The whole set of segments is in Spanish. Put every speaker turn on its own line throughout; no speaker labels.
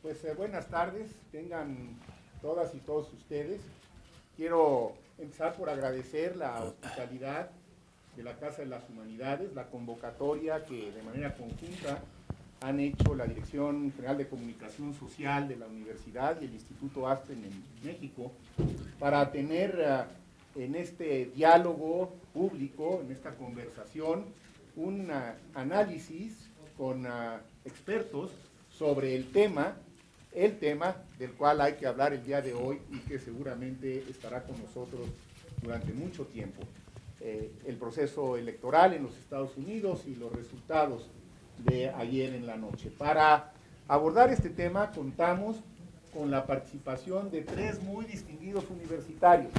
Buenas tardes, tengan todas y todos ustedes. Quiero empezar por agradecer la hospitalidad de la Casa de las Humanidades, la convocatoria que de manera conjunta han hecho la Dirección General de Comunicación Social de la Universidad y el Instituto Aspen en México para tener en este diálogo público, en esta conversación, un análisis con expertos sobre el tema del cual hay que hablar el día de hoy y que seguramente estará con nosotros durante mucho tiempo. El proceso electoral en los Estados Unidos y los resultados de ayer en la noche. Para abordar este tema contamos con la participación de tres muy distinguidos universitarios.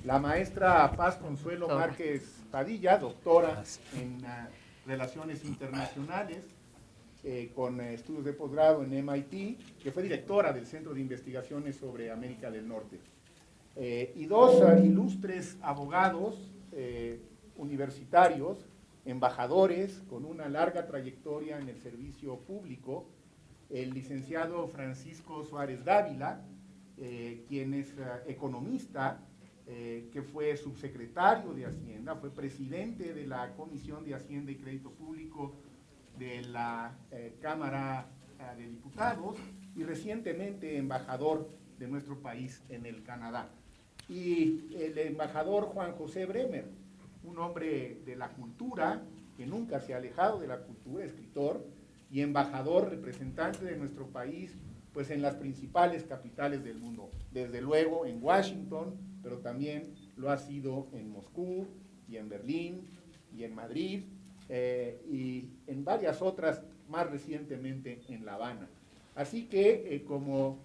La maestra Paz Consuelo Márquez Padilla, doctora en Relaciones Internacionales, con estudios de posgrado en MIT, que fue directora del Centro de Investigaciones sobre América del Norte. Y dos ilustres abogados universitarios, embajadores con una larga trayectoria en el servicio público, el licenciado Francisco Suárez Dávila, quien es economista, que fue subsecretario de Hacienda, fue presidente de la Comisión de Hacienda y Crédito Público de la Cámara de Diputados y recientemente embajador de nuestro país en el Canadá. Y el embajador Juan José Bremer, un hombre de la cultura, que nunca se ha alejado de la cultura, escritor y embajador, representante de nuestro país, pues en las principales capitales del mundo, desde luego en Washington, pero también lo ha sido en Moscú y en Berlín y en Madrid y en varias otras, más recientemente en La Habana. Así que, como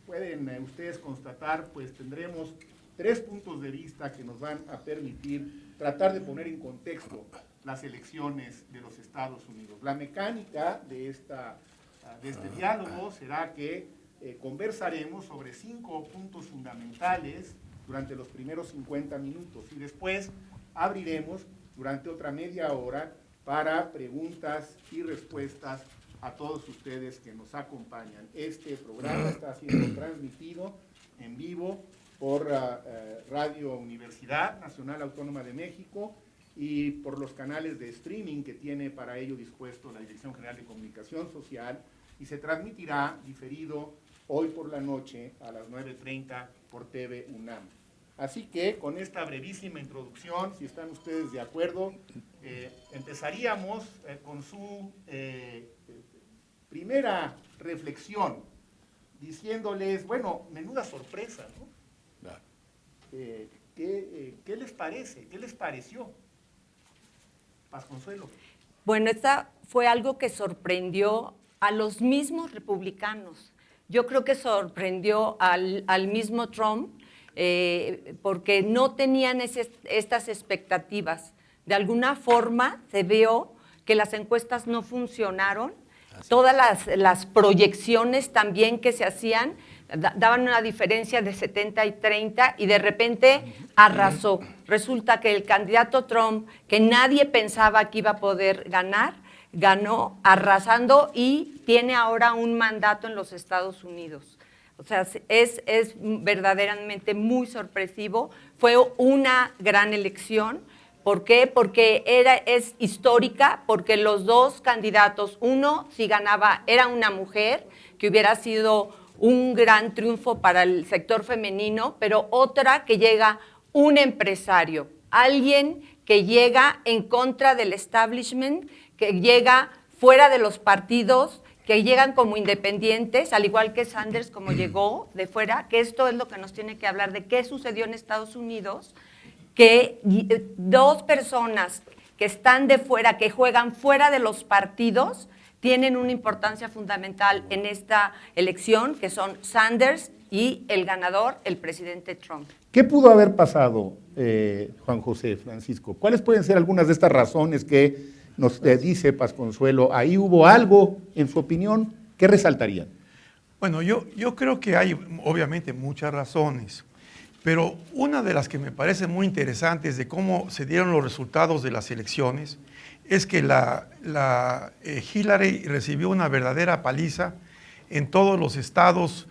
pueden ustedes constatar, pues tendremos tres puntos de vista que nos van a permitir tratar de poner en contexto las elecciones de los Estados Unidos. La mecánica de este diálogo será que conversaremos sobre 5 puntos fundamentales durante los primeros 50 minutos y después abriremos durante otra media hora para preguntas y respuestas a todos ustedes que nos acompañan. Este programa está siendo transmitido en vivo por Radio Universidad Nacional Autónoma de México y por los canales de streaming que tiene para ello dispuesto la Dirección General de Comunicación Social, y se transmitirá diferido hoy por la noche a las 9:30 por TV UNAM. Así que con esta brevísima introducción, si están ustedes de acuerdo, empezaríamos con su primera reflexión, diciéndoles, bueno, menuda sorpresa, ¿no? ¿Qué les parece? ¿Qué les pareció? Paz Consuelo.
Bueno, esta fue algo que sorprendió a los mismos republicanos. Yo creo que sorprendió al mismo Trump porque no tenían estas expectativas. De alguna forma se vio que las encuestas no funcionaron. Todas las proyecciones también que se hacían daban una diferencia de 70 y 30 y de repente arrasó. Resulta que el candidato Trump, que nadie pensaba que iba a poder ganar, ganó arrasando y tiene ahora un mandato en los Estados Unidos. O sea, es verdaderamente muy sorpresivo. Fue una gran elección. ¿Por qué? Porque es histórica, porque los dos candidatos, uno, si ganaba, era una mujer, que hubiera sido un gran triunfo para el sector femenino, pero otra que llega un empresario, alguien que llega en contra del establishment, que llega fuera de los partidos, que llegan como independientes, al igual que Sanders como llegó de fuera, que esto es lo que nos tiene que hablar de qué sucedió en Estados Unidos, que dos personas que están de fuera, que juegan fuera de los partidos, tienen una importancia fundamental en esta elección, que son Sanders y el ganador, el presidente Trump.
¿Qué pudo haber pasado, Juan José, Francisco? ¿Cuáles pueden ser algunas de estas razones que nos dice Paz Consuelo? ¿Ahí hubo algo, en su opinión? ¿Qué resaltarían?
Bueno, yo creo que hay obviamente muchas razones, pero una de las que me parece muy interesantes de cómo se dieron los resultados de las elecciones es que Hillary recibió una verdadera paliza en todos los estados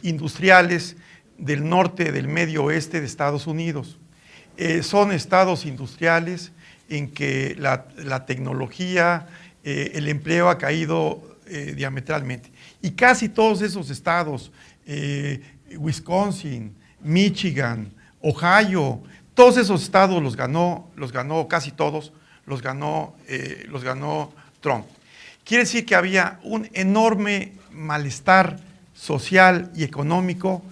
industriales del norte, del medio oeste de Estados Unidos. Son estados industriales en que la tecnología, el empleo ha caído diametralmente. Y casi todos esos estados, Wisconsin, Michigan, Ohio, todos esos estados los ganó casi todos, los ganó Trump. Quiere decir que había un enorme malestar social y económico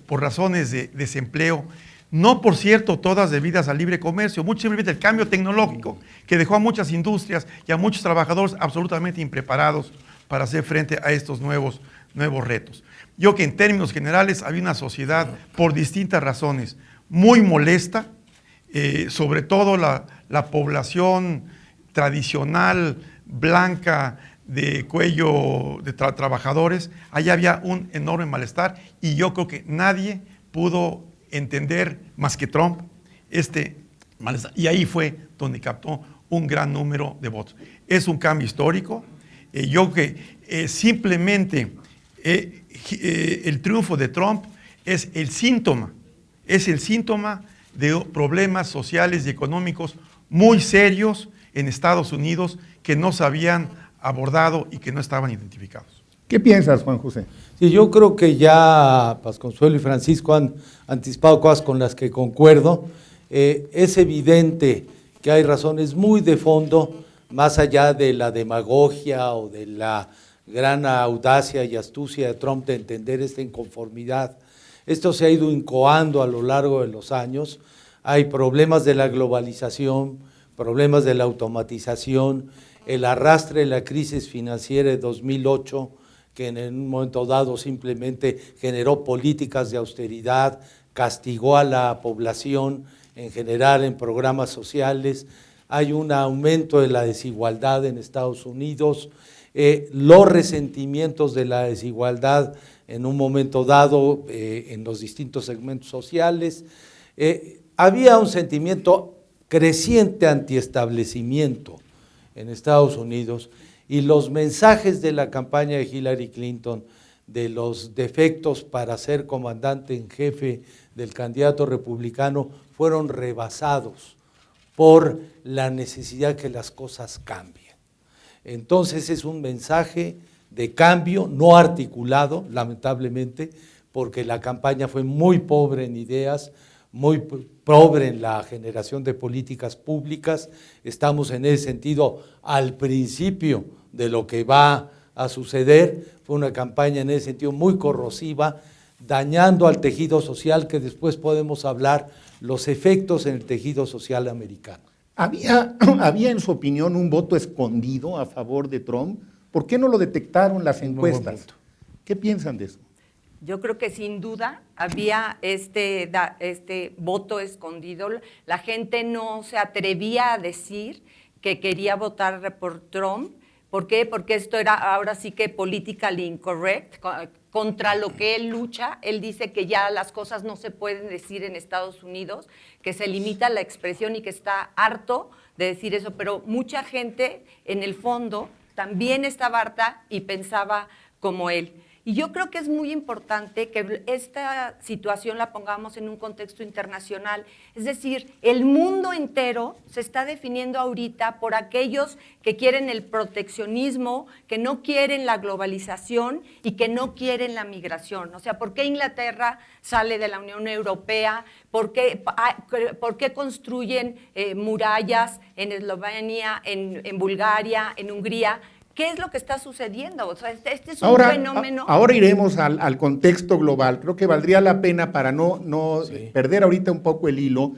por razones de desempleo, no por cierto todas debidas al libre comercio, mucho simplemente el cambio tecnológico que dejó a muchas industrias y a muchos trabajadores absolutamente impreparados para hacer frente a estos nuevos retos. Yo creo que en términos generales había una sociedad por distintas razones muy molesta, sobre todo la población tradicional, blanca, de cuello de trabajadores. Allá había un enorme malestar y yo creo que nadie pudo entender más que Trump este malestar. Y ahí fue donde captó un gran número de votos. Es un cambio histórico. Yo creo que simplemente el triunfo de Trump es el síntoma de problemas sociales y económicos muy serios en Estados Unidos que no se habían abordado y que no estaban identificados.
¿Qué piensas, Juan José?
Sí, yo creo que ya Pasconsuelo y Francisco han anticipado cosas con las que concuerdo. Es evidente que hay razones muy de fondo, más allá de la demagogia o de la gran audacia y astucia de Trump de entender esta inconformidad. Esto se ha ido incoando a lo largo de los años. Hay problemas de la globalización, problemas de la automatización, el arrastre de la crisis financiera de 2008, que en un momento dado simplemente generó políticas de austeridad, castigó a la población en general en programas sociales. Hay un aumento de la desigualdad en Estados Unidos, los resentimientos de la desigualdad en un momento dado en los distintos segmentos sociales. Había un sentimiento creciente antiestablecimiento en Estados Unidos y los mensajes de la campaña de Hillary Clinton de los defectos para ser comandante en jefe del candidato republicano fueron rebasados por la necesidad que las cosas cambien. Entonces es un mensaje de cambio no articulado, lamentablemente, porque la campaña fue muy pobre en ideas, muy pobre en la generación de políticas públicas. Estamos en ese sentido al principio de lo que va a suceder. Fue una campaña en ese sentido muy corrosiva, dañando al tejido social, que después podemos hablar los efectos en el tejido social americano.
¿Había en su opinión un voto escondido a favor de Trump? ¿Por qué no lo detectaron las encuestas? ¿Qué piensan de eso?
Yo creo que sin duda había este voto escondido. La gente no se atrevía a decir que quería votar por Trump. ¿Por qué? Porque esto era ahora sí que politically incorrect, contra lo que él lucha. Él dice que ya las cosas no se pueden decir en Estados Unidos, que se limita la expresión y que está harto de decir eso, pero mucha gente en el fondo también estaba harta y pensaba como él. Y yo creo que es muy importante que esta situación la pongamos en un contexto internacional. Es decir, el mundo entero se está definiendo ahorita por aquellos que quieren el proteccionismo, que no quieren la globalización y que no quieren la migración. O sea, ¿por qué Inglaterra sale de la Unión Europea? ¿Por qué construyen murallas en Eslovenia, en Bulgaria, en Hungría? ¿Qué es lo que está sucediendo? O sea, este es un fenómeno.
Ahora iremos al contexto global. Creo que valdría la pena, para no perder ahorita un poco el hilo,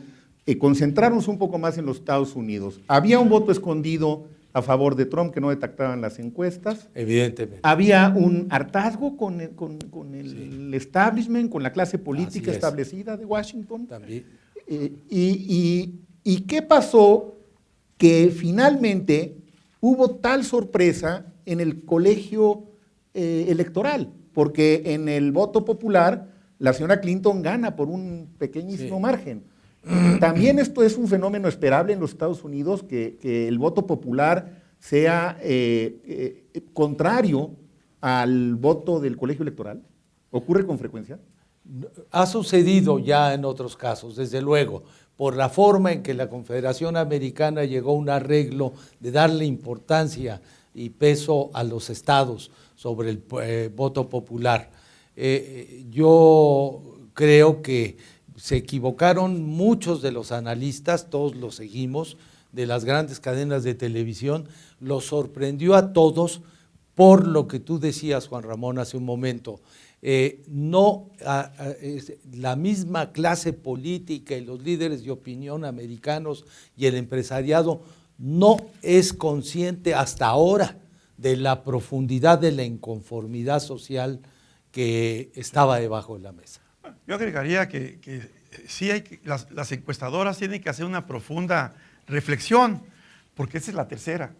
concentrarnos un poco más en los Estados Unidos. Había un voto escondido a favor de Trump que no detectaban las encuestas.
Evidentemente.
Había un hartazgo con el establishment, con la clase política establecida de Washington.
También.
¿Y qué pasó? Que finalmente hubo tal sorpresa en el colegio electoral, porque en el voto popular la señora Clinton gana por un pequeñísimo margen. También esto es un fenómeno esperable en los Estados Unidos, que el voto popular sea contrario al voto del colegio electoral? ¿Ocurre con frecuencia?
Ha sucedido ya en otros casos, desde luego, por la forma en que la Confederación Americana llegó a un arreglo de darle importancia y peso a los estados sobre el voto popular. Yo creo que se equivocaron muchos de los analistas, todos los seguimos, de las grandes cadenas de televisión, los sorprendió a todos por lo que tú decías, Juan Ramón, hace un momento. La misma clase política y los líderes de opinión americanos y el empresariado no es consciente hasta ahora de la profundidad de la inconformidad social que estaba debajo de la mesa.
Yo agregaría que sí las encuestadoras tienen que hacer una profunda reflexión, porque esa es la tercera.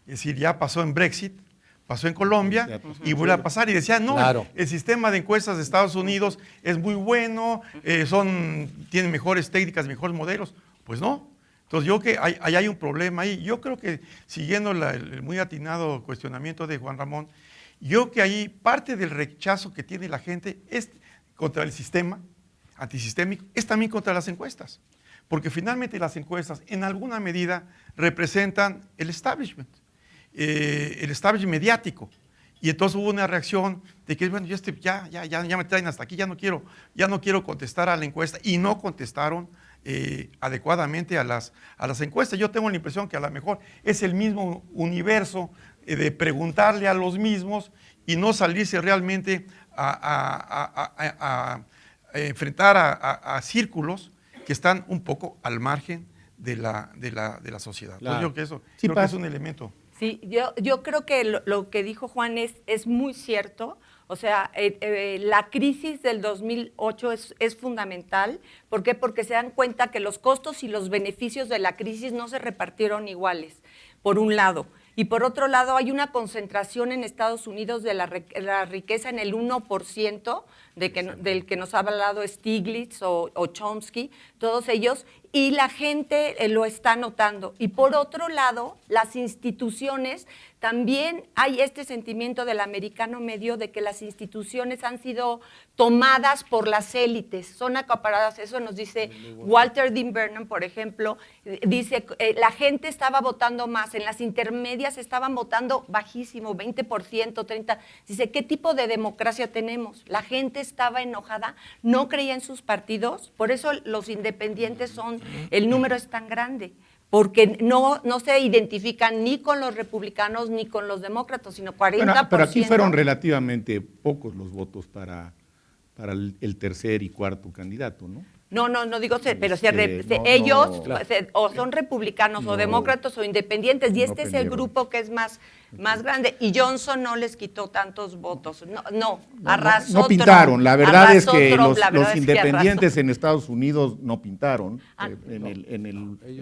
Es decir, ya pasó en Brexit, pasó en Colombia y vuelve a pasar. Y decían, no,
claro,
el sistema de encuestas de Estados Unidos es muy bueno, tienen mejores técnicas, mejores modelos. Pues no. Entonces yo creo que hay un problema ahí. Yo creo que, siguiendo el muy atinado cuestionamiento de Juan Ramón, yo creo que ahí parte del rechazo que tiene la gente es contra el sistema antisistémico, es también contra las encuestas. Porque finalmente las encuestas en alguna medida representan el establishment mediático. Y entonces hubo una reacción de que, bueno, ya me traen hasta aquí, ya no quiero contestar a la encuesta, y no contestaron adecuadamente a las encuestas. Yo tengo la impresión que a lo mejor es el mismo universo de preguntarle a los mismos y no salirse realmente a enfrentar a círculos que están un poco al margen de la sociedad.
Claro.
Entonces, yo creo que es un elemento.
Sí, yo creo que lo que dijo Juan es muy cierto. O sea, la crisis del 2008 es fundamental. ¿Por qué? Porque se dan cuenta que los costos y los beneficios de la crisis no se repartieron iguales, por un lado. Y por otro lado, hay una concentración en Estados Unidos de la riqueza en el 1%, del que nos ha hablado Stiglitz o Chomsky, todos ellos, y la gente lo está notando. Y por otro lado, las instituciones, también hay este sentimiento del americano medio de que las instituciones han sido tomadas por las élites, son acaparadas. Eso nos dice Walter Dean Burnham, por ejemplo, dice la gente estaba votando más, en las intermedias estaban votando bajísimo, 20%, 30%. Dice, ¿qué tipo de democracia tenemos? La gente estaba enojada, no creía en sus partidos, por eso los independientes el número es tan grande, porque no se identifican ni con los republicanos ni con los demócratas, sino 40%.
Bueno, pero aquí fueron relativamente pocos los votos para el tercer y cuarto candidato, ¿no?
No digo, pero
no,
ellos
claro.
o son republicanos o demócratas o independientes, y este es el grupo que es más grande, y Johnson no les quitó tantos votos, arrasó.
No pintaron, la verdad es que
Trump,
los independientes en Estados Unidos no pintaron en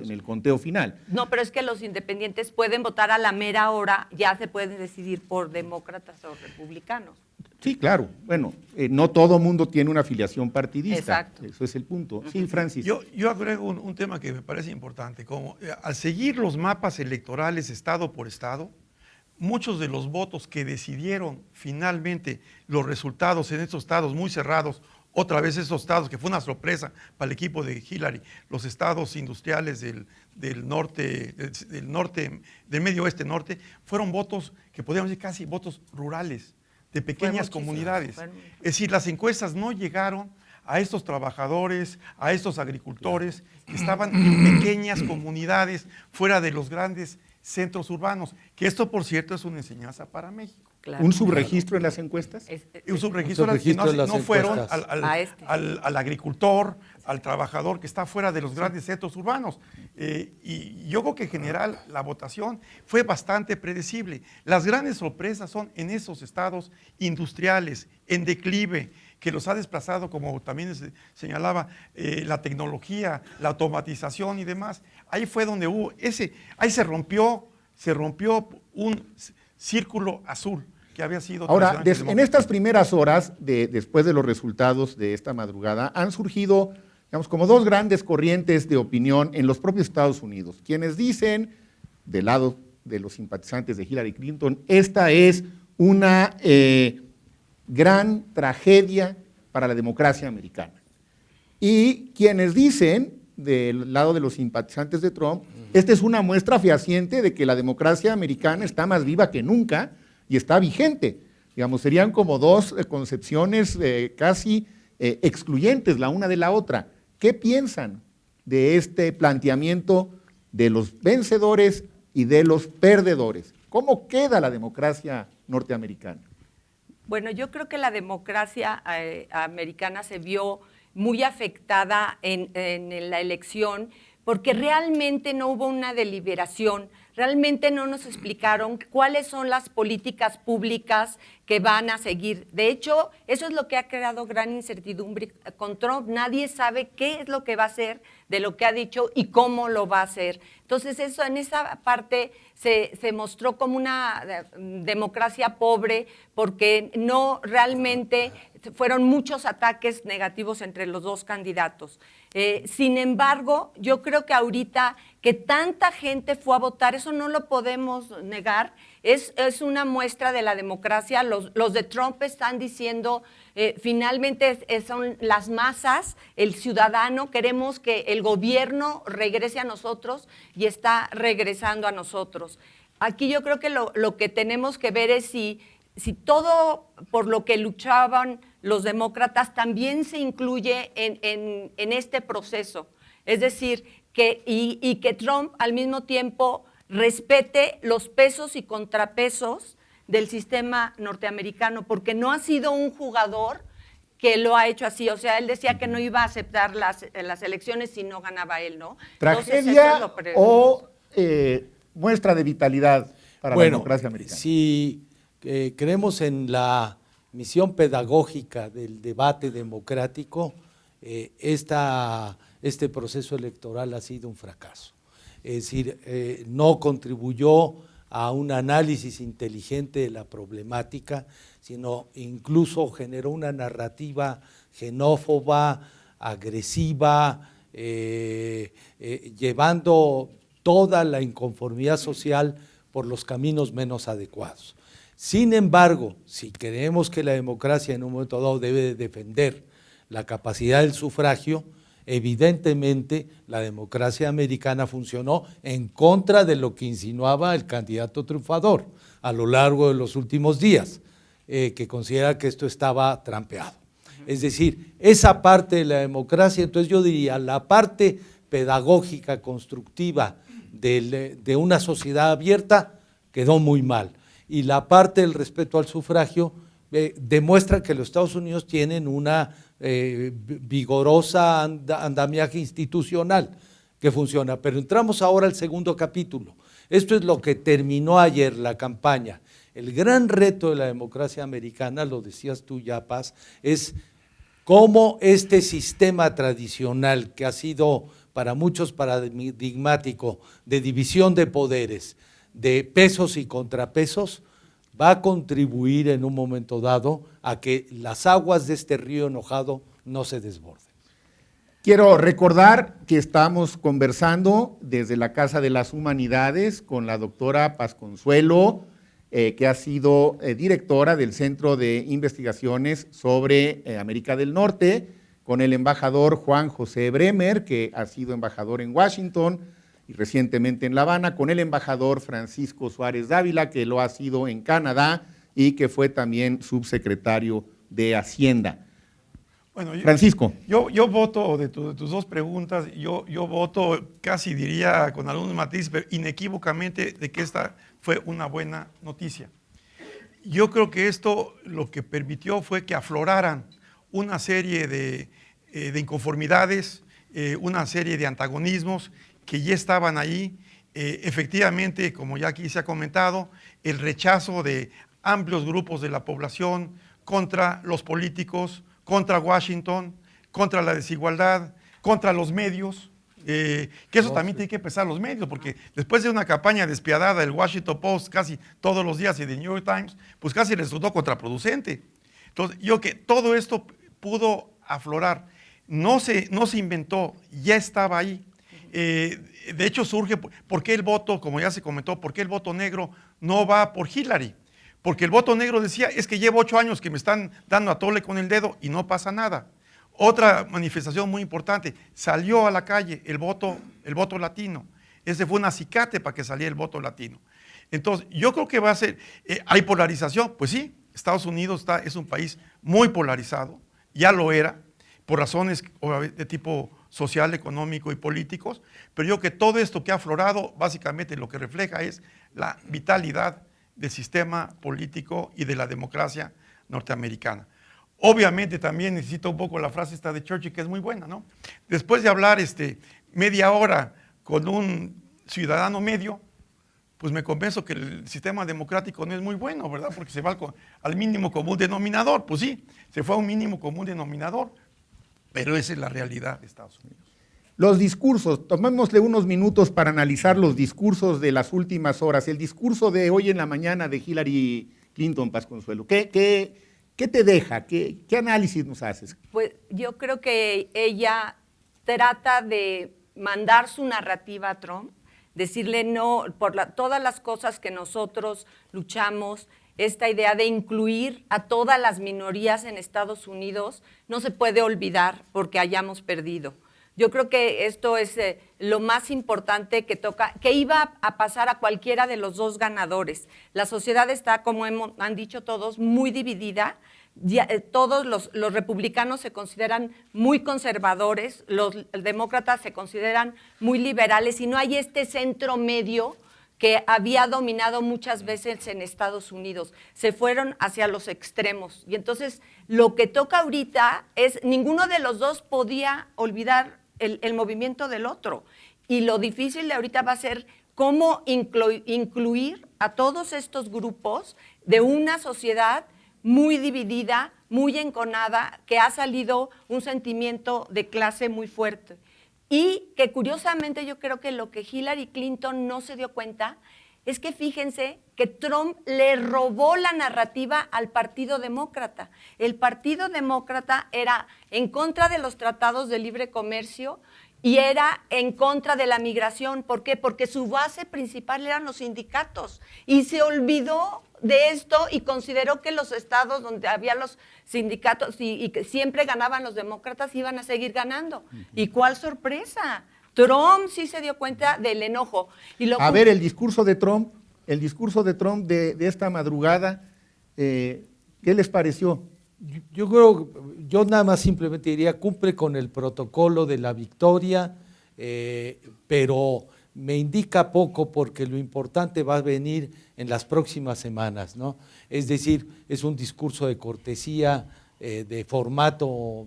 el conteo final.
No, pero es que los independientes pueden votar a la mera hora, ya se pueden decidir por demócratas o republicanos.
Sí, claro. Bueno, no todo mundo tiene una afiliación partidista.
Exacto.
Eso es el punto. Sí, Francis.
Yo agrego un tema que me parece importante. Como al seguir los mapas electorales estado por estado, muchos de los votos que decidieron finalmente los resultados en estos estados muy cerrados, otra vez esos estados que fue una sorpresa para el equipo de Hillary, los estados industriales del norte, del medio oeste norte, fueron votos que podríamos decir casi votos rurales, de pequeñas comunidades. Es decir, las encuestas no llegaron a estos trabajadores, a estos agricultores que estaban en pequeñas comunidades fuera de los grandes centros urbanos, que esto, por cierto, es una enseñanza para México.
Claro.
¿Un subregistro en las encuestas?
Un subregistro no fueron al agricultor, al trabajador que está fuera de los grandes centros urbanos. Y yo creo que en general la votación fue bastante predecible. Las grandes sorpresas son en esos estados industriales, en declive, que los ha desplazado, como también señalaba, la tecnología, la automatización y demás. Ahí fue donde hubo ahí se rompió un círculo azul que había sido.
Ahora, en estas primeras horas, después de los resultados de esta madrugada, han surgido, digamos, como dos grandes corrientes de opinión en los propios Estados Unidos. Quienes dicen, del lado de los simpatizantes de Hillary Clinton, esta es una gran tragedia para la democracia americana. Y quienes dicen, del lado de los simpatizantes de Trump, esta es una muestra fehaciente de que la democracia americana está más viva que nunca y está vigente. Digamos, serían como dos concepciones casi excluyentes la una de la otra. ¿Qué piensan de este planteamiento de los vencedores y de los perdedores? ¿Cómo queda la democracia norteamericana?
Bueno, yo creo que la democracia americana se vio muy afectada en la elección porque realmente no hubo una deliberación, realmente no nos explicaron cuáles son las políticas públicas que van a seguir. De hecho, eso es lo que ha creado gran incertidumbre con Trump. Nadie sabe qué es lo que va a hacer de lo que ha dicho y cómo lo va a hacer. Entonces, eso en esa parte se mostró como una democracia pobre porque no realmente fueron muchos ataques negativos entre los dos candidatos. Sin embargo, yo creo que ahorita que tanta gente fue a votar, eso no lo podemos negar, es una muestra de la democracia. Los de Trump están diciendo, finalmente son las masas, el ciudadano, queremos que el gobierno regrese a nosotros y está regresando a nosotros. Aquí yo creo que lo que tenemos que ver es si todo por lo que luchaban los demócratas también se incluye en este proceso. Es decir, que Trump al mismo tiempo respete los pesos y contrapesos del sistema norteamericano, porque no ha sido un jugador que lo ha hecho así. O sea, él decía que no iba a aceptar las elecciones si no ganaba él, ¿no?
¿Tragedia o muestra de vitalidad para la democracia americana?
Si creemos en la misión pedagógica del debate democrático, este proceso electoral ha sido un fracaso. Es decir, no contribuyó a un análisis inteligente de la problemática, sino incluso generó una narrativa xenófoba, agresiva, llevando toda la inconformidad social por los caminos menos adecuados. Sin embargo, si creemos que la democracia en un momento dado debe de defender la capacidad del sufragio, evidentemente la democracia americana funcionó en contra de lo que insinuaba el candidato triunfador a lo largo de los últimos días, que considera que esto estaba trampeado. Es decir, esa parte de la democracia, entonces yo diría, la parte pedagógica, constructiva de una sociedad abierta quedó muy mal. Y la parte del respeto al sufragio demuestra que los Estados Unidos tienen una vigorosa andamiaje institucional que funciona. Pero entramos ahora al segundo capítulo. Esto es lo que terminó ayer la campaña. El gran reto de la democracia americana, lo decías tú ya, Paz, es cómo este sistema tradicional que ha sido para muchos paradigmático de división de poderes, de pesos y contrapesos, va a contribuir en un momento dado a que las aguas de este río enojado no se desborden.
Quiero recordar que estamos conversando desde la Casa de las Humanidades con la doctora Paz Consuelo, que ha sido directora del Centro de Investigaciones sobre América del Norte, con el embajador Juan José Bremer, que ha sido embajador en Washington y recientemente en La Habana, con el embajador Francisco Suárez Dávila, que lo ha sido en Canadá y que fue también subsecretario de Hacienda.
Bueno,
Francisco.
Yo voto de tus dos preguntas, yo voto casi diría con algunos matices, pero inequívocamente de que esta fue una buena noticia. Yo creo que esto lo que permitió fue que afloraran una serie de inconformidades, una serie de antagonismos que ya estaban ahí. Efectivamente, como ya aquí se ha comentado, el rechazo de amplios grupos de la población contra los políticos, contra Washington, contra la desigualdad, contra los medios, que eso también tiene que pesar los medios, porque después de una campaña despiadada, el Washington Post casi todos los días y el New York Times, pues casi resultó contraproducente. Entonces, yo que todo esto pudo aflorar, no se inventó, ya estaba ahí. De hecho surge, ¿por qué el voto, como ya se comentó, por qué el voto negro no va por Hillary? Porque el voto negro decía, es que llevo 8 años que me están dando a tole con el dedo y no pasa nada. Otra manifestación muy importante, salió a la calle el voto latino. Ese fue un acicate para que saliera el voto latino. Entonces, yo creo que va a ser, ¿hay polarización? Pues sí, Estados Unidos es un país muy polarizado, ya lo era, por razones de tipo social, económico y políticos, pero yo creo que todo esto que ha aflorado, básicamente lo que refleja es la vitalidad del sistema político y de la democracia norteamericana. Obviamente también necesito un poco la frase esta de Churchill, que es muy buena, ¿no? Después de hablar media hora con un ciudadano medio, pues me convenzo que el sistema democrático no es muy bueno, ¿verdad? Porque se va al mínimo común denominador. Pues sí, se fue a un mínimo común denominador, pero esa es la realidad de Estados Unidos.
Los discursos, tomémosle unos minutos para analizar los discursos de las últimas horas. El discurso de hoy en la mañana de Hillary Clinton, Paz Consuelo, ¿qué te deja? ¿Qué análisis nos haces?
Pues yo creo que ella trata de mandar su narrativa a Trump, decirle no por todas las cosas que nosotros luchamos, esta idea de incluir a todas las minorías en Estados Unidos no se puede olvidar porque hayamos perdido. Yo creo que esto es lo más importante que iba a pasar a cualquiera de los dos ganadores. La sociedad está, como han dicho todos, muy dividida. Todos los republicanos se consideran muy conservadores, los demócratas se consideran muy liberales y no hay este centro medio que había dominado muchas veces en Estados Unidos. Se fueron hacia los extremos. Y entonces lo que toca ahorita es, ninguno de los dos podía olvidar el movimiento del otro. Y lo difícil de ahorita va a ser cómo incluir a todos estos grupos de una sociedad muy dividida, muy enconada, que ha salido un sentimiento de clase muy fuerte. Y que curiosamente yo creo que lo que Hillary Clinton no se dio cuenta es que fíjense que Trump le robó la narrativa al Partido Demócrata. El Partido Demócrata era en contra de los tratados de libre comercio y era en contra de la migración. ¿Por qué? Porque su base principal eran los sindicatos y se olvidó de esto y consideró que los estados donde había los sindicatos y que siempre ganaban los demócratas iban a seguir ganando. ¿Y cuál sorpresa? Trump sí se dio cuenta del enojo.
A ver, el discurso de Trump de esta madrugada, ¿qué les pareció?
Yo nada más simplemente diría, cumple con el protocolo de la victoria, pero me indica poco porque lo importante va a venir en las próximas semanas, ¿no? Es decir, es un discurso de cortesía, de formato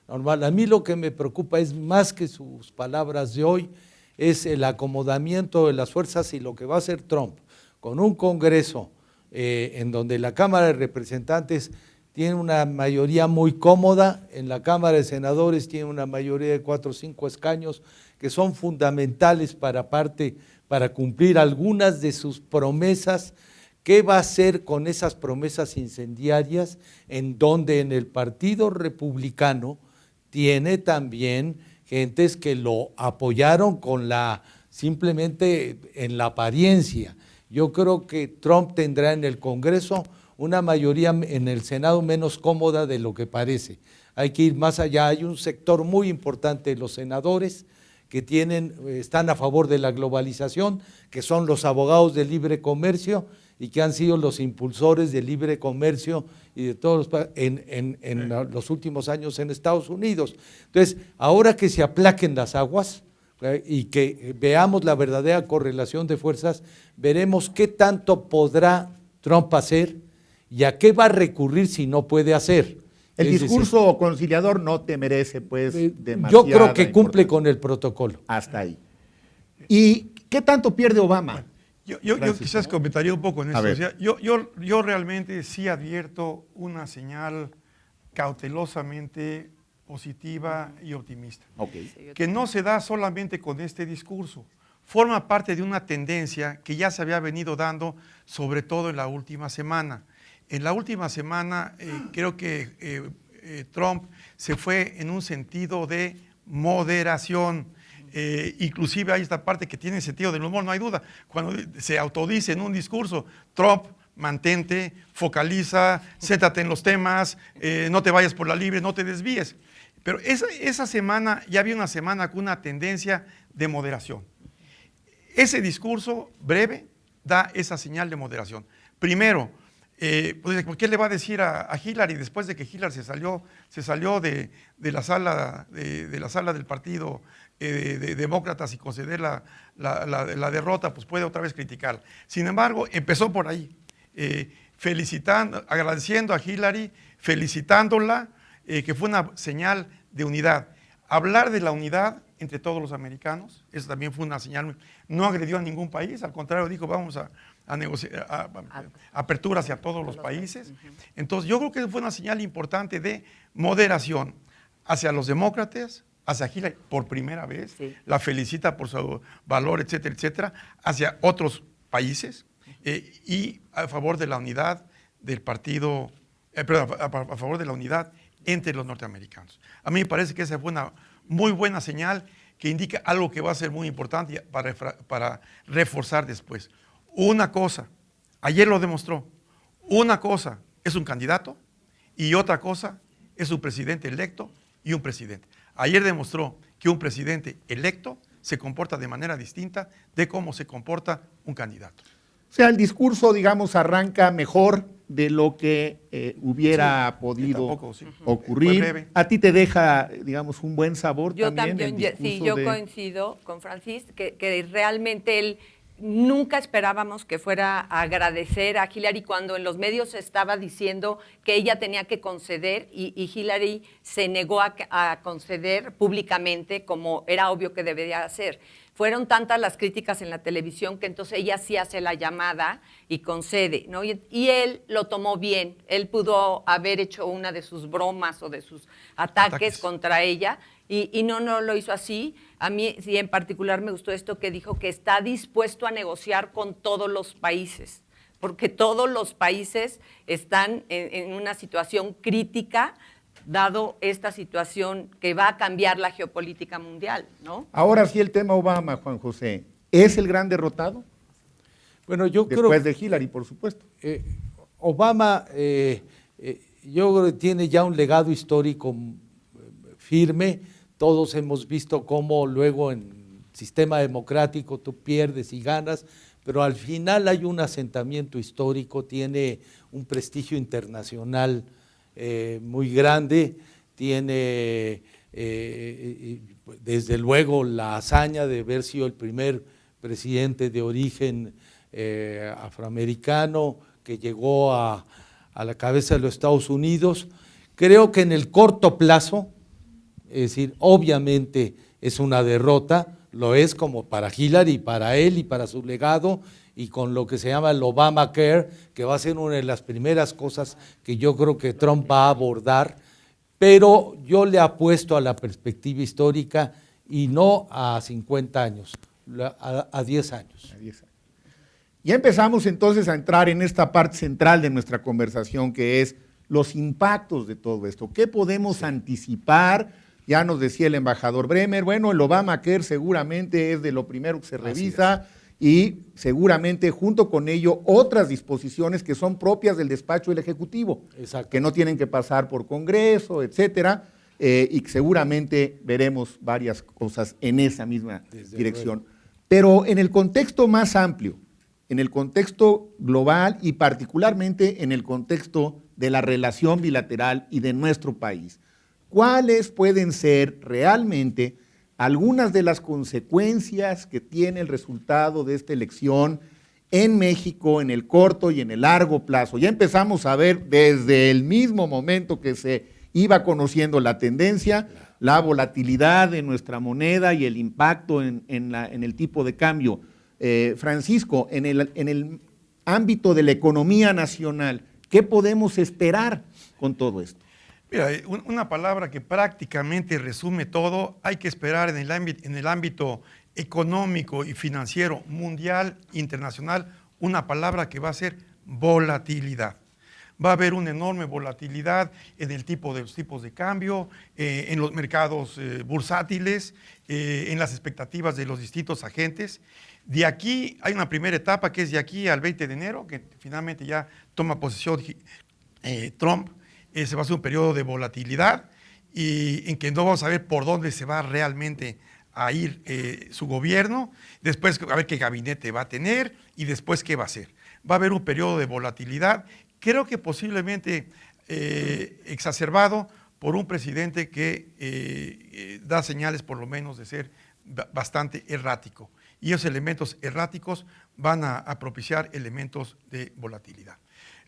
normal. A mí lo que me preocupa es más que sus palabras de hoy, es el acomodamiento de las fuerzas y lo que va a hacer Trump con un Congreso en donde la Cámara de Representantes tiene una mayoría muy cómoda, en la Cámara de Senadores tiene una mayoría de 4 o 5 escaños que son fundamentales para cumplir algunas de sus promesas. ¿Qué va a hacer con esas promesas incendiarias en donde en el Partido Republicano tiene también gentes que lo apoyaron simplemente en la apariencia? Yo creo que Trump tendrá en el Congreso una mayoría, en el Senado menos cómoda de lo que parece. Hay que ir más allá. Hay un sector muy importante de los senadores que están a favor de la globalización, que son los abogados del libre comercio y que han sido los impulsores del libre comercio y de todos en los últimos años en Estados Unidos. Entonces, ahora que se aplaquen las aguas y que veamos la verdadera correlación de fuerzas, veremos qué tanto podrá Trump hacer y a qué va a recurrir si no puede hacer.
El discurso conciliador no te merece, pues, demasiado.
Yo creo que cumple con el protocolo.
Hasta ahí. ¿Y qué tanto pierde Obama?
Yo quizás comentaría un poco en esto. O sea, yo realmente sí advierto una señal cautelosamente positiva y optimista.
Okay.
Que no se da solamente con este discurso. Forma parte de una tendencia que ya se había venido dando, sobre todo en la última semana. En la última semana creo que Trump se fue en un sentido de moderación. Inclusive hay esta parte que tiene sentido del humor, no hay duda. Cuando se autodice en un discurso, Trump mantente, focaliza, céntrate en los temas, no te vayas por la libre, no te desvíes. Pero esa semana, ya había una semana con una tendencia de moderación. Ese discurso breve da esa señal de moderación. Primero, pues, ¿qué le va a decir a Hillary después de que Hillary se salió de la sala del partido de demócratas y conceder la derrota? Pues puede otra vez criticar. Sin embargo, empezó por ahí, agradeciendo a Hillary, felicitándola, que fue una señal de unidad. Hablar de la unidad entre todos los americanos, eso también fue una señal. No agredió a ningún país, al contrario, dijo vamos a negociar apertura hacia todos los países. Entonces yo creo que fue una señal importante de moderación hacia los demócratas, hacia Hillary por primera vez, sí. La felicita por su valor, etcétera, etcétera, hacia otros países y a favor de la unidad del partido, perdón, a favor de la unidad entre los norteamericanos. A mí me parece que esa fue una muy buena señal que indica algo que va a ser muy importante para reforzar después. Una cosa, ayer lo demostró, una cosa es un candidato y otra cosa es un presidente electo y un presidente. Ayer demostró que un presidente electo se comporta de manera distinta de cómo se comporta un candidato.
O sea, el discurso, digamos, arranca mejor de lo que hubiera podido ocurrir. ¿A ti te deja, digamos, un buen sabor también?
Yo coincido con Francis, que realmente él nunca esperábamos que fuera a agradecer a Hillary cuando en los medios se estaba diciendo que ella tenía que conceder y Hillary se negó a conceder públicamente como era obvio que debería hacer. Fueron tantas las críticas en la televisión que entonces ella sí hace la llamada y concede, ¿no? Y él lo tomó bien. Él pudo haber hecho una de sus bromas o de sus ataques contra ella y no lo hizo así. A mí sí en particular me gustó esto que dijo que está dispuesto a negociar con todos los países, porque todos los países están en una situación crítica dado esta situación que va a cambiar la geopolítica mundial, ¿no?
Ahora sí el tema Obama, Juan José, ¿es el gran derrotado?
Bueno, yo creo
después de Hillary, por supuesto.
Obama, yo creo que tiene ya un legado histórico firme. Todos hemos visto cómo luego en sistema democrático tú pierdes y ganas, pero al final hay un asentamiento histórico, tiene un prestigio internacional muy grande, tiene desde luego la hazaña de haber sido el primer presidente de origen afroamericano que llegó a la cabeza de los Estados Unidos. Creo que en el corto plazo, es decir, obviamente es una derrota, lo es como para Hillary, para él y para su legado, y con lo que se llama el Obamacare, que va a ser una de las primeras cosas que yo creo que Trump va a abordar, pero yo le apuesto a la perspectiva histórica y no a 50 años, a 10 años.
A 10 años. Ya empezamos entonces a entrar en esta parte central de nuestra conversación, que es los impactos de todo esto. ¿Qué podemos anticipar? Ya nos decía el embajador Bremer, bueno, el Obamacare seguramente es de lo primero que se revisa y seguramente junto con ello otras disposiciones que son propias del despacho del Ejecutivo, que no tienen que pasar por Congreso, etcétera, y que seguramente veremos varias cosas en esa misma dirección. Pero en el contexto más amplio, en el contexto global y particularmente en el contexto de la relación bilateral y de nuestro país, ¿cuáles pueden ser realmente algunas de las consecuencias que tiene el resultado de esta elección en México en el corto y en el largo plazo? Ya empezamos a ver desde el mismo momento que se iba conociendo la tendencia, la volatilidad de nuestra moneda y el impacto en el tipo de cambio. Francisco, en el ámbito de la economía nacional, ¿qué podemos esperar con todo esto?
Mira, una palabra que prácticamente resume todo, hay que esperar en el ámbito económico y financiero mundial, internacional, una palabra que va a ser volatilidad. va a haber una enorme volatilidad en el tipo de los tipos de cambio, en los mercados bursátiles, en las expectativas de los distintos agentes. De aquí hay una primera etapa que es de aquí al 20 de enero, que finalmente ya toma posesión Trump. Se va a hacer un periodo de volatilidad y en que no vamos a ver por dónde se va realmente a ir su gobierno, después a ver qué gabinete va a tener y después qué va a hacer. Va a haber un periodo de volatilidad, creo que posiblemente exacerbado por un presidente que da señales por lo menos de ser bastante errático. Y esos elementos erráticos van a propiciar elementos de volatilidad.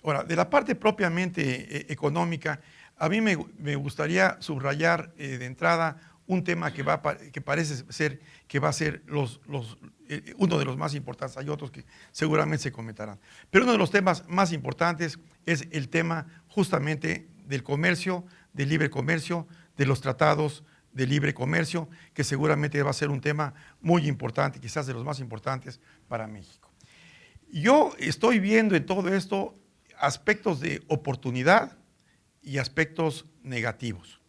Ahora, de la parte propiamente económica, a mí me gustaría subrayar de entrada un tema que parece ser que va a ser uno de los más importantes. Hay otros que seguramente se comentarán. Pero uno de los temas más importantes es el tema justamente del comercio, del libre comercio, de los tratados de libre comercio, que seguramente va a ser un tema muy importante, quizás de los más importantes para México. Yo estoy viendo en todo esto aspectos de oportunidad y aspectos negativos.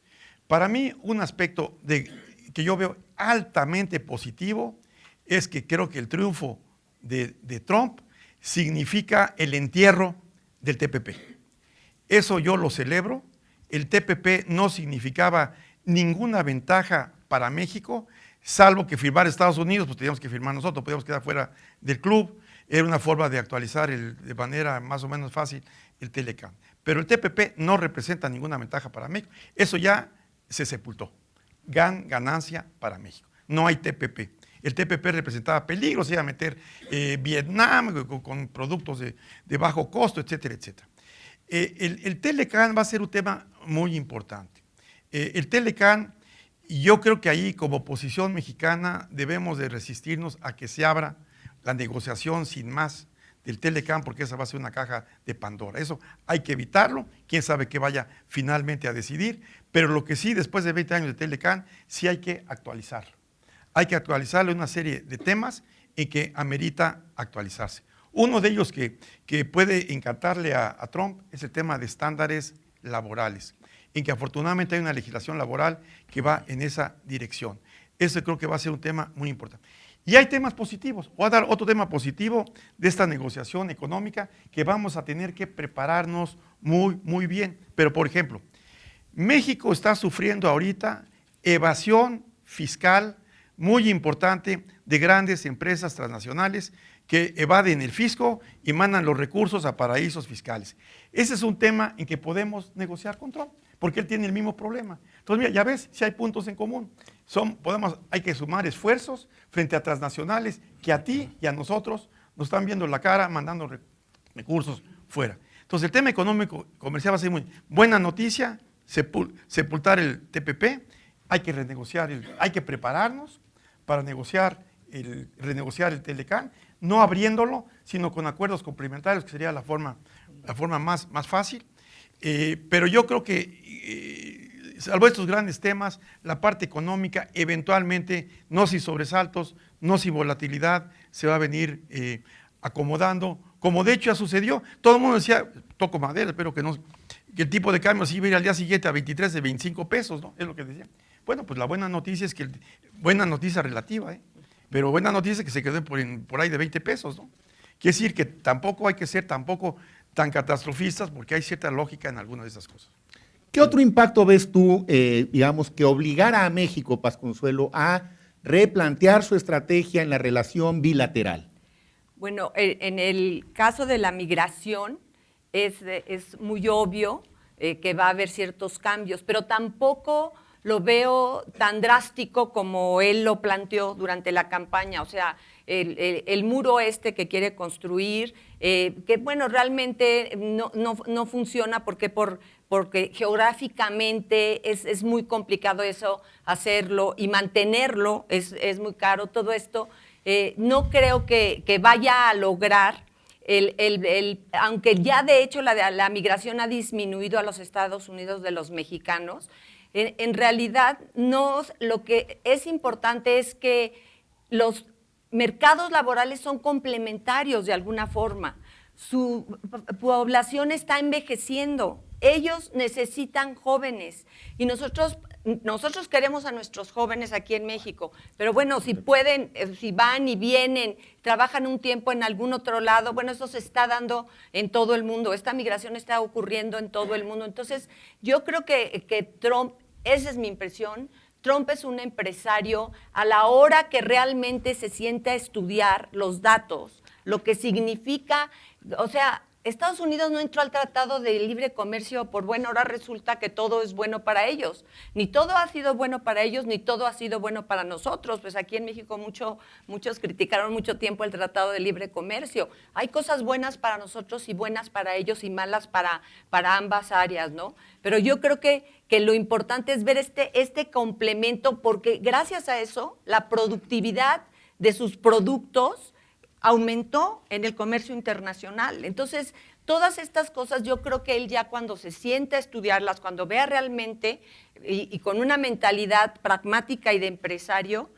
Para mí, un aspecto que yo veo altamente positivo es que creo que el triunfo de Trump significa el entierro del TPP. Eso yo lo celebro. El TPP no significaba ninguna ventaja para México, salvo que firmar Estados Unidos, pues teníamos que firmar nosotros, podíamos quedar fuera del club. Era una forma de actualizar de manera más o menos fácil el Telecán. Pero el TPP no representa ninguna ventaja para México. Eso ya se sepultó. Ganancia para México. No hay TPP. El TPP representaba peligro, se iba a meter Vietnam con productos de bajo costo, etcétera, etcétera. El Telecán va a ser un tema muy importante. El Telecán, yo creo que ahí como oposición mexicana debemos de resistirnos a que se abra la negociación sin más del Telecán, porque esa va a ser una caja de Pandora. Eso hay que evitarlo, quién sabe qué vaya finalmente a decidir, pero lo que sí, después de 20 años de Telecán, sí hay que actualizarlo. Hay que actualizarlo en una serie de temas en que amerita actualizarse. Uno de ellos que puede encantarle a Trump es el tema de estándares laborales, en que afortunadamente hay una legislación laboral que va en esa dirección. Eso creo que va a ser un tema muy importante. Y hay temas positivos. Voy a dar otro tema positivo de esta negociación económica que vamos a tener que prepararnos muy, muy bien. Pero, por ejemplo, México está sufriendo ahorita evasión fiscal muy importante de grandes empresas transnacionales que evaden el fisco y mandan los recursos a paraísos fiscales. Ese es un tema en que podemos negociar con Trump, porque él tiene el mismo problema. Entonces, mira, ya ves, si hay puntos en común. Hay que sumar esfuerzos frente a transnacionales que a ti y a nosotros nos están viendo la cara mandando recursos fuera. Entonces, el tema económico comercial va a ser muy buena noticia, sepultar el TPP, hay que renegociar, hay que prepararnos para renegociar el Telecán, no abriéndolo, sino con acuerdos complementarios, que sería la forma más fácil. Pero yo creo que, salvo estos grandes temas, la parte económica, eventualmente, no sin sobresaltos, no sin volatilidad, se va a venir acomodando, como de hecho ya sucedió. Todo el mundo decía, toco madera, espero que el tipo de cambio se iba a ir al día siguiente a 23 de 25 pesos, ¿no? Es lo que decían. Bueno, pues la buena noticia es que, buena noticia relativa, pero buena noticia es que se quedó por ahí de 20 pesos, ¿no? Quiere decir que tampoco hay que ser tan catastrofistas, porque hay cierta lógica en algunas de esas cosas.
¿Qué otro impacto ves tú, digamos, que obligara a México, Pasconsuelo, a replantear su estrategia en la relación bilateral?
Bueno, en el caso de la migración es muy obvio que va a haber ciertos cambios, pero tampoco lo veo tan drástico como él lo planteó durante la campaña. O sea, el muro que quiere construir, que bueno, realmente no funciona porque geográficamente es muy complicado eso, hacerlo y mantenerlo es muy caro. Todo esto no creo que vaya a lograr, aunque ya de hecho la migración ha disminuido a los Estados Unidos de los mexicanos. En realidad, lo que es importante es que los mercados laborales son complementarios de alguna forma. su población está envejeciendo. Ellos necesitan jóvenes y nosotros queremos a nuestros jóvenes aquí en México, pero bueno, si pueden, si van y vienen, trabajan un tiempo en algún otro lado, bueno, eso se está dando en todo el mundo, esta migración está ocurriendo en todo el mundo. Entonces, yo creo que Trump, esa es mi impresión, Trump es un empresario a la hora que realmente se siente a estudiar los datos, lo que significa, o sea, Estados Unidos no entró al Tratado de Libre Comercio por bueno, ahora resulta que todo es bueno para ellos. Ni todo ha sido bueno para ellos, ni todo ha sido bueno para nosotros. Pues aquí en México muchos criticaron mucho tiempo el Tratado de Libre Comercio. Hay cosas buenas para nosotros y buenas para ellos y malas para ambas áreas, ¿no? Pero yo creo que lo importante es ver este complemento, porque gracias a eso la productividad de sus productos aumentó en el comercio internacional. Entonces, todas estas cosas yo creo que él ya cuando se siente a estudiarlas, cuando vea realmente y con una mentalidad pragmática y de empresario,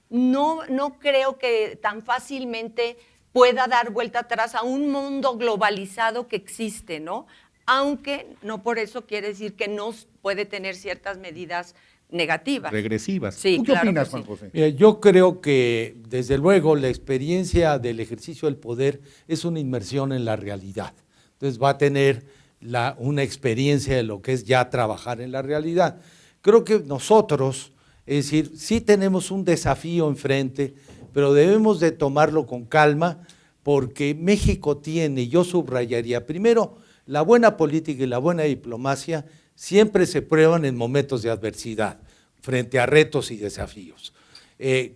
no creo que tan fácilmente pueda dar vuelta atrás a un mundo globalizado que existe, ¿no? Aunque no por eso quiere decir que no puede tener ciertas medidas negativas.
Regresivas.
Sí,
¿Tú qué
claro
opinas,
que sí.
Juan José?
Mira, yo creo que, desde luego, la experiencia del ejercicio del poder es una inmersión en la realidad. Entonces va a tener una experiencia de lo que es ya trabajar en la realidad. Creo que nosotros, es decir, sí tenemos un desafío enfrente, pero debemos de tomarlo con calma, porque México tiene, yo subrayaría, primero, la buena política y la buena diplomacia siempre se prueban en momentos de adversidad, frente a retos y desafíos.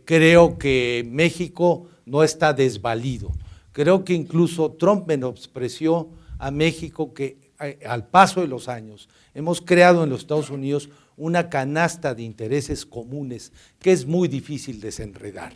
Creo que México no está desvalido. Creo que incluso Trump menospreció a México, que al paso de los años hemos creado en los Estados Unidos una canasta de intereses comunes que es muy difícil desenredar.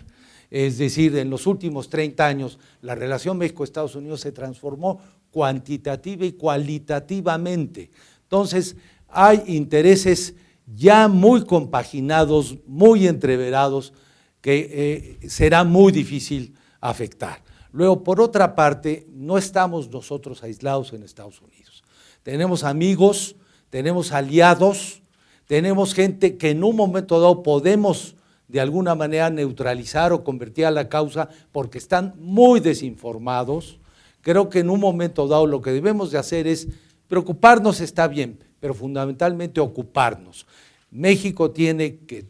Es decir, en los últimos 30 años la relación México-Estados Unidos se transformó cuantitativa y cualitativamente. Entonces, hay intereses ya muy compaginados, muy entreverados, que será muy difícil afectar. Luego, por otra parte, no estamos nosotros aislados en Estados Unidos. Tenemos amigos, tenemos aliados, tenemos gente que en un momento dado podemos de alguna manera neutralizar o convertir a la causa porque están muy desinformados. Creo que en un momento dado lo que debemos de hacer es preocuparnos, está bien, pero fundamentalmente ocuparnos. México tiene que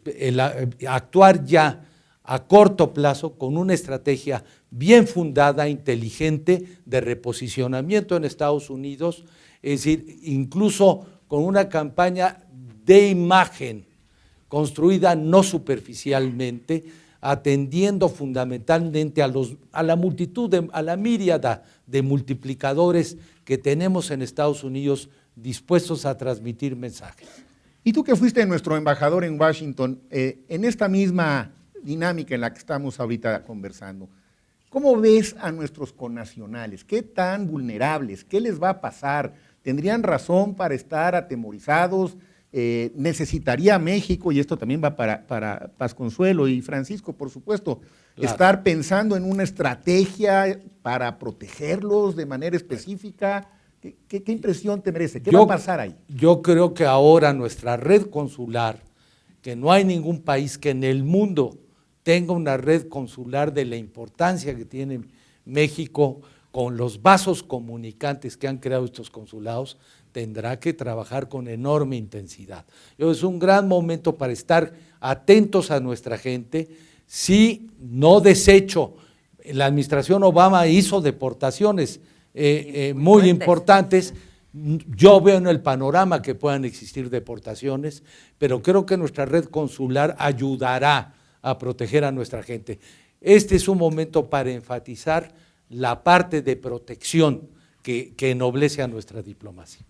actuar ya a corto plazo con una estrategia bien fundada, inteligente, de reposicionamiento en Estados Unidos, es decir, incluso con una campaña de imagen construida no superficialmente, atendiendo fundamentalmente a la multitud, a la míriada de multiplicadores que tenemos en Estados Unidos dispuestos a transmitir mensajes.
Y tú que fuiste nuestro embajador en Washington, en esta misma dinámica en la que estamos ahorita conversando, ¿cómo ves a nuestros connacionales? ¿Qué tan vulnerables? ¿Qué les va a pasar? ¿Tendrían razón para estar atemorizados? ¿Necesitaría México, y esto también va para Pasconsuelo y Francisco, por supuesto, claro, estar pensando en una estrategia para protegerlos de manera específica? ¿Qué impresión te merece? ¿Qué va a pasar ahí?
Yo creo que ahora nuestra red consular, que no hay ningún país que en el mundo tenga una red consular de la importancia que tiene México, con los vasos comunicantes que han creado estos consulados, tendrá que trabajar con enorme intensidad. Es un gran momento para estar atentos a nuestra gente. Sí, no desecho, la administración Obama hizo deportaciones muy importantes. Yo veo en el panorama que puedan existir deportaciones, pero creo que nuestra red consular ayudará a proteger a nuestra gente. Este es un momento para enfatizar la parte de protección que ennoblece a nuestra diplomacia.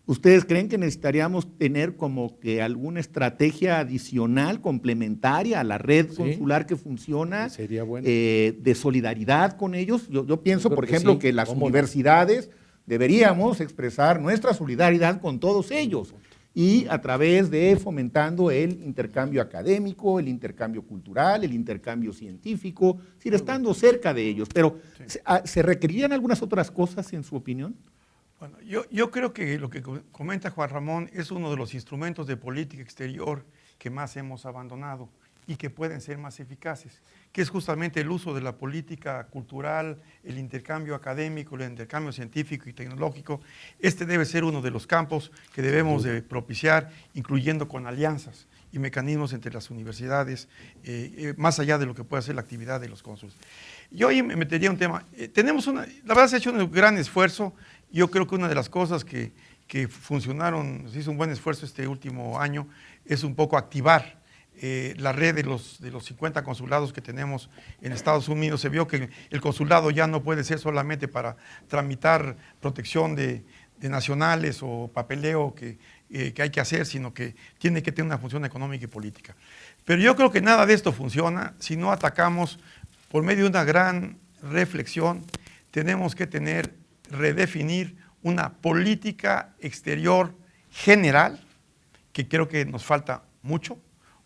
¿Ustedes creen que necesitaríamos tener como que alguna estrategia adicional, complementaria a la red consular que funciona,
sería bueno,
de solidaridad con ellos? Yo pienso, por ejemplo,
sí,
que las universidades deberíamos expresar nuestra solidaridad con todos ellos. y a través de fomentando el intercambio académico, el intercambio cultural, el intercambio científico, es decir, estando cerca de ellos. Pero, ¿se requerían algunas otras cosas en su opinión?
Bueno, yo creo que lo que comenta Juan Ramón es uno de los instrumentos de política exterior que más hemos abandonado y que pueden ser más eficaces, que es justamente el uso de la política cultural, el intercambio académico, el intercambio científico y tecnológico. Este debe ser uno de los campos que debemos de propiciar, incluyendo con alianzas y mecanismos entre las universidades, más allá de lo que pueda ser la actividad de los cónsules. Yo ahí me metería un tema. La verdad se ha hecho un gran esfuerzo. Yo creo que una de las cosas que funcionaron, se hizo un buen esfuerzo este último año, es un poco activar la red de los 50 consulados que tenemos en Estados Unidos. Se vio que el consulado ya no puede ser solamente para tramitar protección de nacionales o papeleo que hay que hacer, sino que tiene que tener una función económica y política. Pero yo creo que nada de esto funciona si no atacamos por medio de una gran reflexión. Tenemos que redefinir una política exterior general, que creo que nos falta mucho,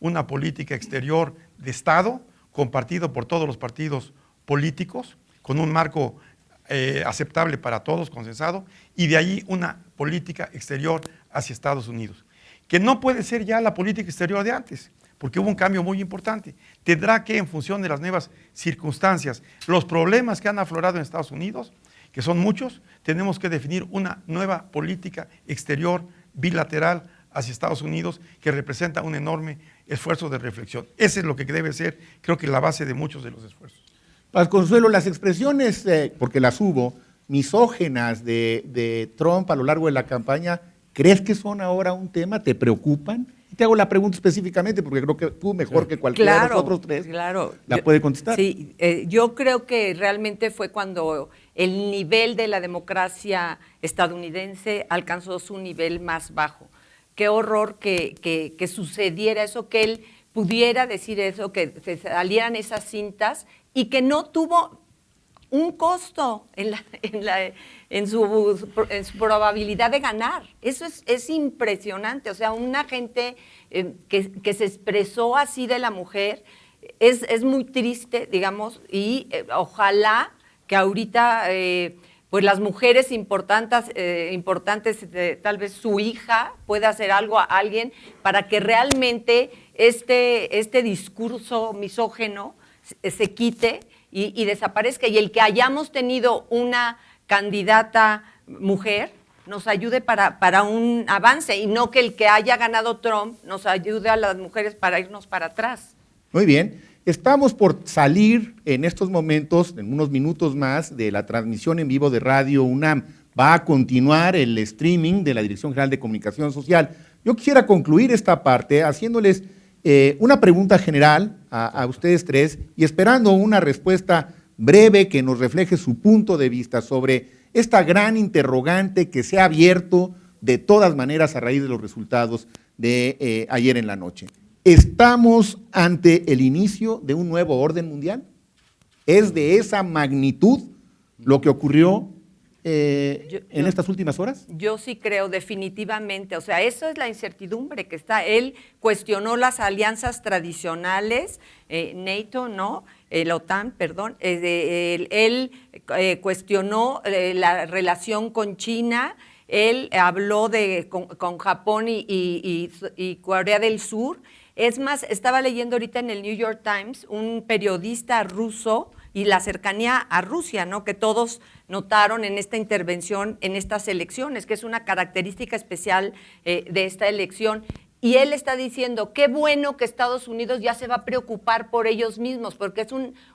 una política exterior de Estado, compartido por todos los partidos políticos, con un marco aceptable para todos, consensado, y de ahí una política exterior hacia Estados Unidos, que no puede ser ya la política exterior de antes, porque hubo un cambio muy importante. Tendrá que, en función de las nuevas circunstancias, los problemas que han aflorado en Estados Unidos, que son muchos, tenemos que definir una nueva política exterior bilateral hacia Estados Unidos, que representa un enorme esfuerzo de reflexión. Ese es lo que debe ser, creo que la base de muchos de los esfuerzos.
Paz Consuelo, las expresiones, porque las hubo, misógenas de Trump a lo largo de la campaña, ¿crees que son ahora un tema? ¿Te preocupan? Y te hago la pregunta específicamente porque creo que tú, mejor que cualquiera de los otros tres, la puede contestar.
Sí, yo creo que realmente fue cuando el nivel de la democracia estadounidense alcanzó su nivel más bajo. Qué horror que sucediera eso, que él pudiera decir eso, que se salieran esas cintas y que no tuvo un costo en su probabilidad de ganar. Eso es impresionante. O sea, una gente que se expresó así de la mujer es muy triste, digamos, y ojalá que ahorita pues las mujeres importantes, tal vez su hija pueda hacer algo a alguien para que realmente este discurso misógeno se quite y desaparezca, y el que hayamos tenido una candidata mujer nos ayude para un avance, y no que el que haya ganado Trump nos ayude a las mujeres para irnos para atrás.
Muy bien. Estamos por salir en estos momentos, en unos minutos más, de la transmisión en vivo de Radio UNAM. Va a continuar el streaming de la Dirección General de Comunicación Social. Yo quisiera concluir esta parte haciéndoles una pregunta general a ustedes tres y esperando una respuesta breve que nos refleje su punto de vista sobre esta gran interrogante que se ha abierto de todas maneras a raíz de los resultados de ayer en la noche. ¿Estamos ante el inicio de un nuevo orden mundial? ¿Es de esa magnitud lo que ocurrió en estas últimas horas?
Yo sí creo definitivamente, o sea, eso es la incertidumbre que está. Él cuestionó las alianzas tradicionales, NATO, ¿no? La OTAN, perdón. Él cuestionó la relación con China. Él habló con Japón y Corea del Sur. Es más, estaba leyendo ahorita en el New York Times un periodista ruso y la cercanía a Rusia, ¿no? Que todos notaron en esta intervención, en estas elecciones, que es una característica especial de esta elección. Y él está diciendo, qué bueno que Estados Unidos ya se va a preocupar por ellos mismos, porque es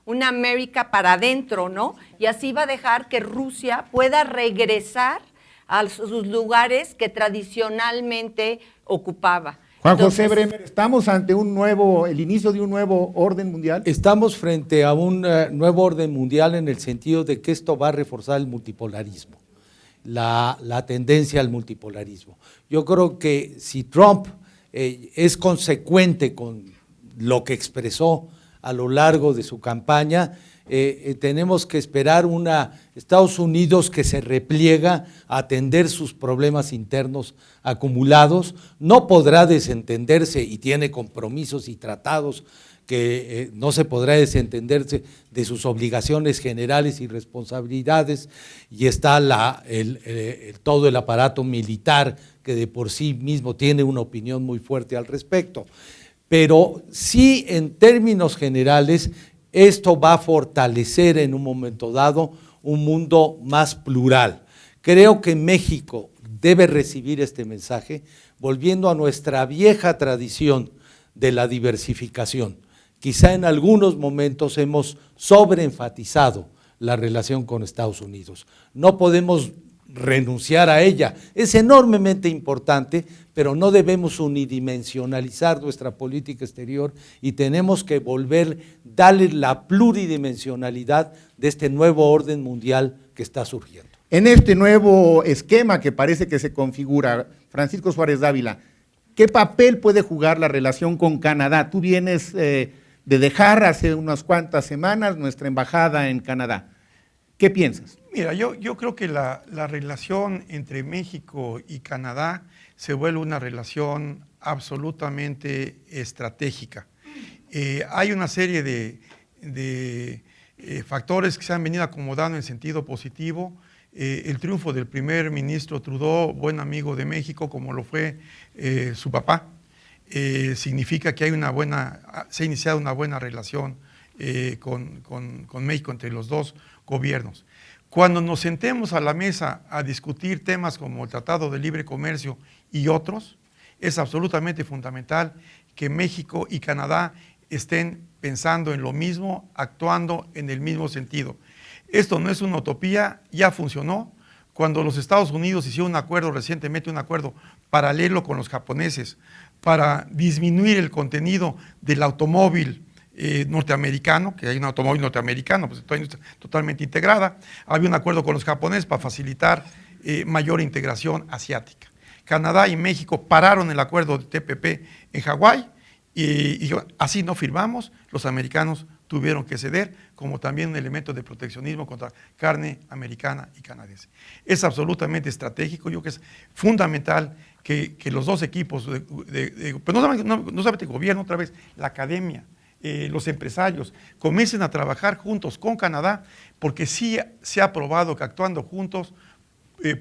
una América para adentro, ¿no? Y así va a dejar que Rusia pueda regresar a sus lugares que tradicionalmente ocupaba.
Juan José Bremer, ¿estamos ante el inicio de un nuevo orden mundial?
Estamos frente a un nuevo orden mundial en el sentido de que esto va a reforzar el multipolarismo, la tendencia al multipolarismo. Yo creo que si Trump es consecuente con lo que expresó a lo largo de su campaña, tenemos que esperar Estados Unidos que se repliega a atender sus problemas internos acumulados, no podrá desentenderse y tiene compromisos y tratados que no se podrá desentenderse de sus obligaciones generales y responsabilidades, y está todo el aparato militar que de por sí mismo tiene una opinión muy fuerte al respecto. Pero sí, en términos generales, esto va a fortalecer en un momento dado un mundo más plural. Creo que México debe recibir este mensaje volviendo a nuestra vieja tradición de la diversificación. Quizá en algunos momentos hemos sobreenfatizado la relación con Estados Unidos. No podemos renunciar a ella, es enormemente importante, pero no debemos unidimensionalizar nuestra política exterior y tenemos que darle la pluridimensionalidad de este nuevo orden mundial que está surgiendo.
En este nuevo esquema que parece que se configura, Francisco Suárez Dávila, ¿qué papel puede jugar la relación con Canadá? Tú vienes de dejar hace unas cuantas semanas nuestra embajada en Canadá. ¿Qué piensas?
Mira, yo creo que la relación entre México y Canadá se vuelve una relación absolutamente estratégica. Hay una serie de factores que se han venido acomodando en sentido positivo. El triunfo del primer ministro Trudeau, buen amigo de México, como lo fue su papá, significa que se ha iniciado una buena relación con México entre los dos gobiernos. Cuando nos sentemos a la mesa a discutir temas como el Tratado de Libre Comercio y otros, es absolutamente fundamental que México y Canadá estén pensando en lo mismo, actuando en el mismo sentido. Esto no es una utopía, ya funcionó. Cuando los Estados Unidos hicieron recientemente un acuerdo paralelo con los japoneses para disminuir el contenido del automóvil norteamericano, que hay un automóvil norteamericano, pues totalmente integrada. Había un acuerdo con los japoneses para facilitar mayor integración asiática. Canadá y México pararon el acuerdo de TPP en Hawái y así no firmamos. Los americanos tuvieron que ceder, como también un elemento de proteccionismo contra carne americana y canadiense. Es absolutamente estratégico, yo creo que es fundamental que los dos equipos, pero no solamente el gobierno, otra vez, la academia, los empresarios, comiencen a trabajar juntos con Canadá, porque sí se ha probado que actuando juntos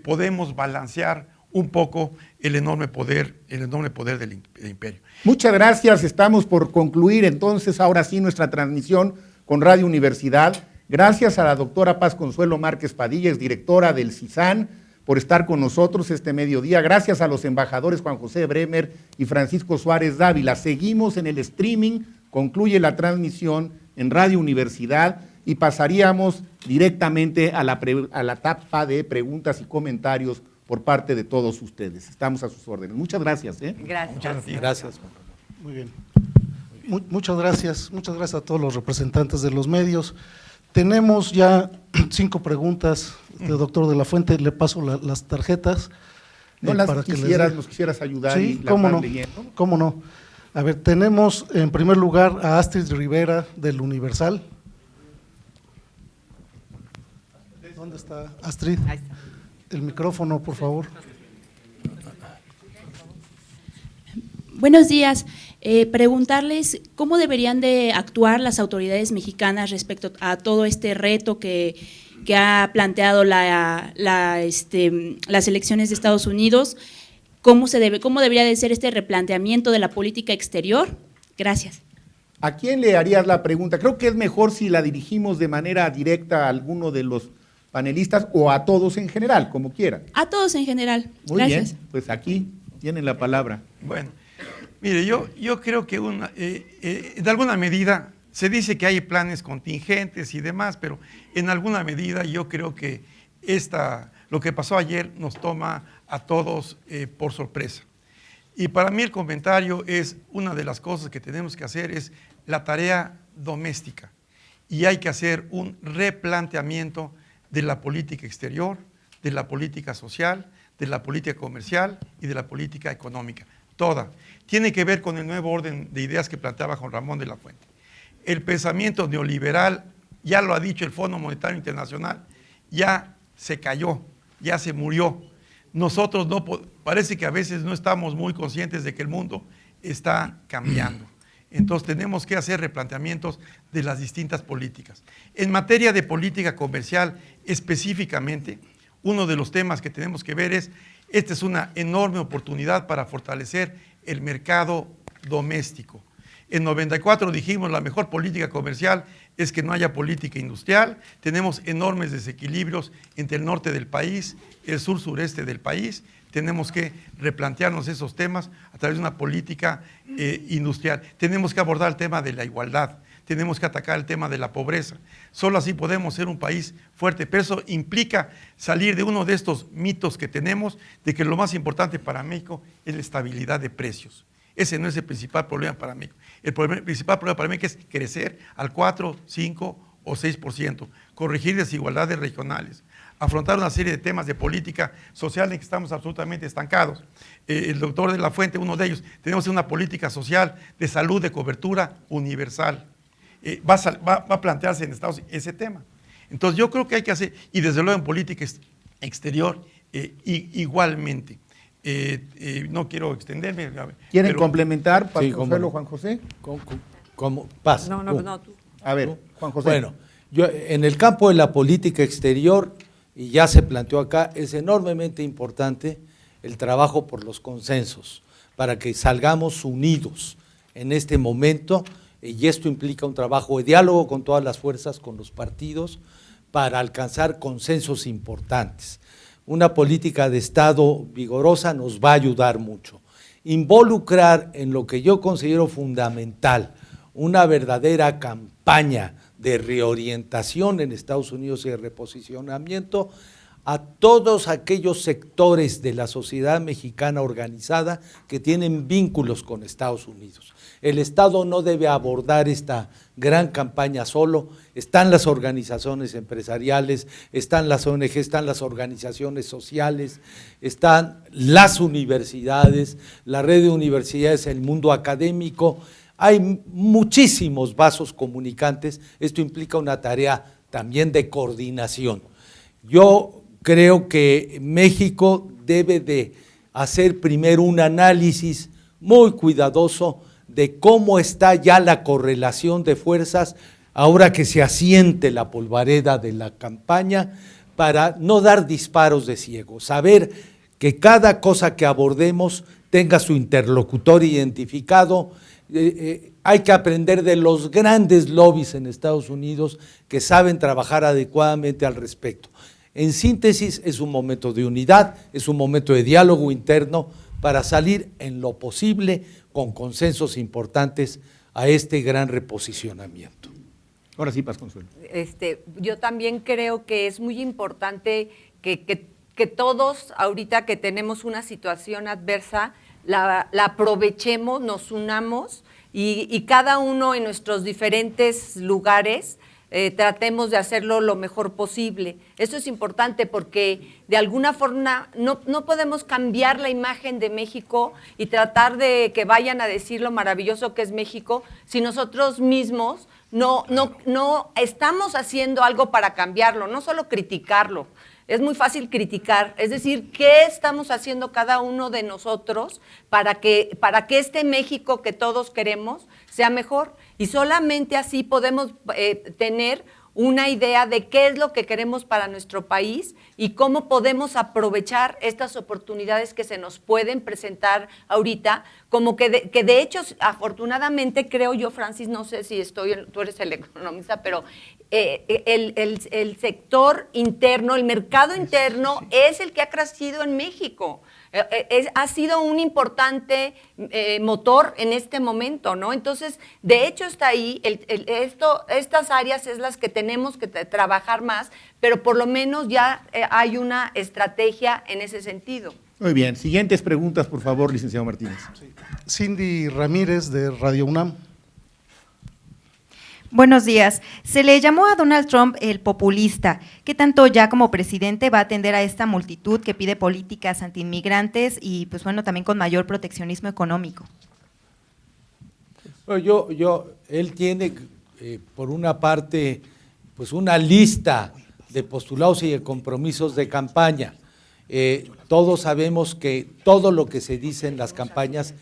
podemos balancear un poco el enorme poder del imperio.
Muchas gracias, estamos por concluir entonces ahora sí nuestra transmisión con Radio Universidad. Gracias a la doctora Paz Consuelo Márquez Padilla, es directora del CISAN, por estar con nosotros este mediodía. Gracias a los embajadores Juan José Bremer y Francisco Suárez Dávila. Seguimos en el streaming, concluye la transmisión en Radio Universidad y pasaríamos directamente a la etapa de preguntas y comentarios por parte de todos ustedes. Estamos a sus órdenes. Muchas gracias.
Gracias.
Gracias.
Muy bien. Muchas gracias a todos los representantes de los medios. Tenemos ya 5 preguntas, doctor de la Fuente, le paso las tarjetas.
Nos quisieras ayudar.
Sí, cómo no, leyendo. Cómo no. A ver, tenemos en primer lugar a Astrid Rivera del Universal. ¿Dónde está Astrid?
Ahí está.
El micrófono, por favor.
Buenos días. Preguntarles cómo deberían de actuar las autoridades mexicanas respecto a todo este reto que ha planteado las elecciones de Estados Unidos. ¿Cómo debería de ser este replanteamiento de la política exterior? Gracias.
¿A quién le harías la pregunta? Creo que es mejor si la dirigimos de manera directa a alguno de los panelistas o a todos en general, como quieran.
A todos en general.
Muy
Gracias.
bien, pues aquí tienen la palabra.
Bueno, mire, yo creo que de alguna medida se dice que hay planes contingentes y demás, pero en alguna medida yo creo que lo que pasó ayer nos toma a todos por sorpresa. Y para mí el comentario es una de las cosas que tenemos que hacer es la tarea doméstica y hay que hacer un replanteamiento de la política exterior, de la política social, de la política comercial y de la política económica. Toda. Tiene que ver con el nuevo orden de ideas que planteaba Juan Ramón de la Fuente. El pensamiento neoliberal ya lo ha dicho el Fondo Monetario Internacional, ya se cayó, ya se murió. Nosotros no, parece que a veces no estamos muy conscientes de que el mundo está cambiando. Entonces tenemos que hacer replanteamientos de las distintas políticas. En materia de política comercial específicamente, uno de los temas que tenemos que ver es, esta es una enorme oportunidad para fortalecer el mercado doméstico. En 94 dijimos la mejor política comercial es que no haya política industrial. Tenemos enormes desequilibrios entre el norte del país, el sur-sureste del país. Tenemos que replantearnos esos temas a través de una política industrial. Tenemos que abordar el tema de la igualdad. Tenemos que atacar el tema de la pobreza. Solo así podemos ser un país fuerte. Pero eso implica salir de uno de estos mitos que tenemos de que lo más importante para México es la estabilidad de precios. Ese no es el principal problema para México. El principal problema para México es crecer al 4, 5 o 6%, corregir desigualdades regionales, afrontar una serie de temas de política social en que estamos absolutamente estancados. El doctor de la Fuente, uno de ellos, tenemos una política social de salud de cobertura universal. Va a plantearse en Estados Unidos ese tema. Entonces yo creo que hay que hacer, y desde luego en política exterior igualmente. No quiero extenderme.
¿Quieren
pero,
complementar,
Sí,
Consuelo, Juan José?
¿Cómo? Pasa.
No, tú.
A ver, Juan José.
Bueno, yo, en el campo de la política exterior, y ya se planteó acá, es enormemente importante el trabajo por los consensos, para que salgamos unidos en este momento, y esto implica un trabajo de diálogo con todas las fuerzas, con los partidos, para alcanzar consensos importantes. Una política de Estado vigorosa nos va a ayudar mucho. Involucrar en lo que yo considero fundamental, una verdadera campaña de reorientación en Estados Unidos y de reposicionamiento a todos aquellos sectores de la sociedad mexicana organizada que tienen vínculos con Estados Unidos. El Estado no debe abordar esta gran campaña solo, están las organizaciones empresariales, están las ONG, están las organizaciones sociales, están las universidades, la red de universidades, el mundo académico, hay muchísimos vasos comunicantes, esto implica una tarea también de coordinación. Yo creo que México debe de hacer primero un análisis muy cuidadoso de cómo está ya la correlación de fuerzas ahora que se asiente la polvareda de la campaña, para no dar disparos de ciego, saber que cada cosa que abordemos tenga su interlocutor identificado. Hay que aprender de los grandes lobbies en Estados Unidos que saben trabajar adecuadamente al respecto. En síntesis, es un momento de unidad, es un momento de diálogo interno para salir en lo posible con consensos importantes a este gran reposicionamiento.
Ahora sí, Paz Consuelo.
Yo también creo que es muy importante que todos, ahorita que tenemos una situación adversa, la aprovechemos, nos unamos y cada uno en nuestros diferentes lugares tratemos de hacerlo lo mejor posible. Eso es importante porque de alguna forma no podemos cambiar la imagen de México y tratar de que vayan a decir lo maravilloso que es México si nosotros mismos no estamos haciendo algo para cambiarlo, no solo criticarlo. Es muy fácil criticar, es decir, ¿qué estamos haciendo cada uno de nosotros para que este México que todos queremos sea mejor? Y solamente así podemos tener una idea de qué es lo que queremos para nuestro país y cómo podemos aprovechar estas oportunidades que se nos pueden presentar ahorita, como que de hecho, afortunadamente, creo yo, Francis, no sé si tú eres el economista, pero el sector interno, el mercado interno es el que ha crecido en México. Ha sido un importante motor en este momento, ¿no? Entonces, de hecho está ahí, estas áreas es las que tenemos que trabajar más, pero por lo menos ya hay una estrategia en ese sentido.
Muy bien, siguientes preguntas, por favor, licenciado Martínez.
Cindy Ramírez, de Radio UNAM.
Buenos días. Se le llamó a Donald Trump el populista. ¿Qué tanto ya como presidente va a atender a esta multitud que pide políticas antiinmigrantes y, pues bueno, también con mayor proteccionismo económico?
Bueno, él tiene, por una parte, pues una lista de postulados y de compromisos de campaña. Todos sabemos que todo lo que se dice en las campañas,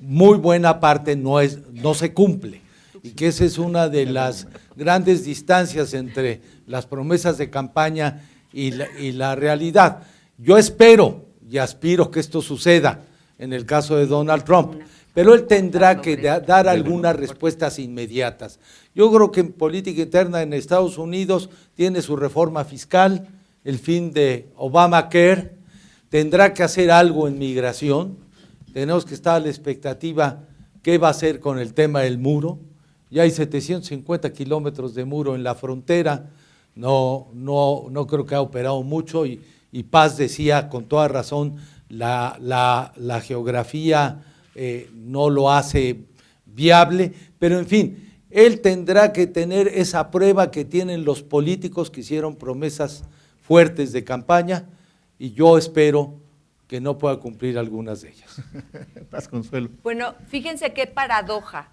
muy buena parte no se cumple, y que esa es una de las grandes distancias entre las promesas de campaña y la realidad. Yo espero y aspiro que esto suceda en el caso de Donald Trump, pero él tendrá que dar algunas respuestas inmediatas. Yo creo que en política interna en Estados Unidos tiene su reforma fiscal, el fin de Obamacare, tendrá que hacer algo en migración, tenemos que estar a la expectativa qué va a hacer con el tema del muro. Ya hay 750 kilómetros de muro en la frontera, no creo que ha operado mucho, y Paz decía con toda razón, la geografía no lo hace viable, pero en fin, él tendrá que tener esa prueba que tienen los políticos que hicieron promesas fuertes de campaña, y yo espero que no pueda cumplir algunas de ellas.
Paz Consuelo.
Bueno, fíjense qué paradoja.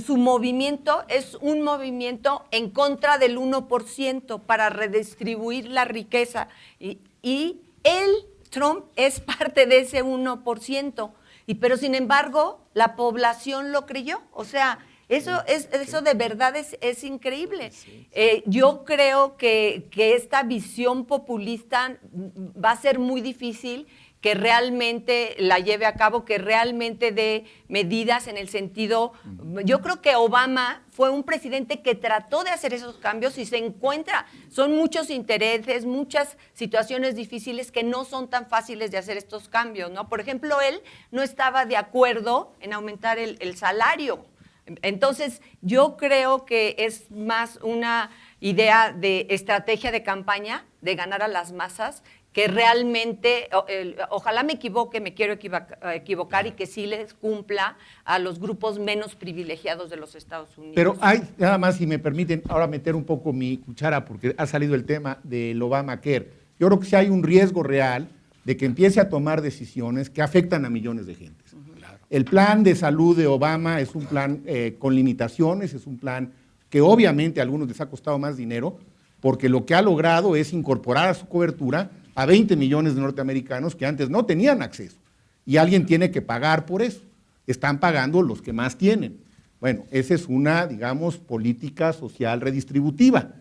Su movimiento es un movimiento en contra del 1% para redistribuir la riqueza, y él, Trump, es parte de ese 1%, pero sin embargo la población lo creyó. O sea, eso de verdad es increíble. Yo creo que esta visión populista va a ser muy difícil que realmente la lleve a cabo, que realmente dé medidas en el sentido. Yo creo que Obama fue un presidente que trató de hacer esos cambios y se encuentra, son muchos intereses, muchas situaciones difíciles que no son tan fáciles de hacer estos cambios, ¿no? Por ejemplo, él no estaba de acuerdo en aumentar el salario. Entonces, yo creo que es más una idea de estrategia de campaña, de ganar a las masas, que realmente, ojalá me equivoque, me quiero equivocar, y que sí les cumpla a los grupos menos privilegiados de los Estados Unidos.
Pero hay, nada más, si me permiten ahora meter un poco mi cuchara, porque ha salido el tema del Obamacare. Yo creo que sí hay un riesgo real de que empiece a tomar decisiones que afectan a millones de gentes. Claro. El plan de salud de Obama es un plan con limitaciones, es un plan que obviamente a algunos les ha costado más dinero, porque lo que ha logrado es incorporar a su cobertura a 20 millones de norteamericanos que antes no tenían acceso, y alguien tiene que pagar por eso. Están pagando los que más tienen. Bueno, esa es una, digamos, política social redistributiva.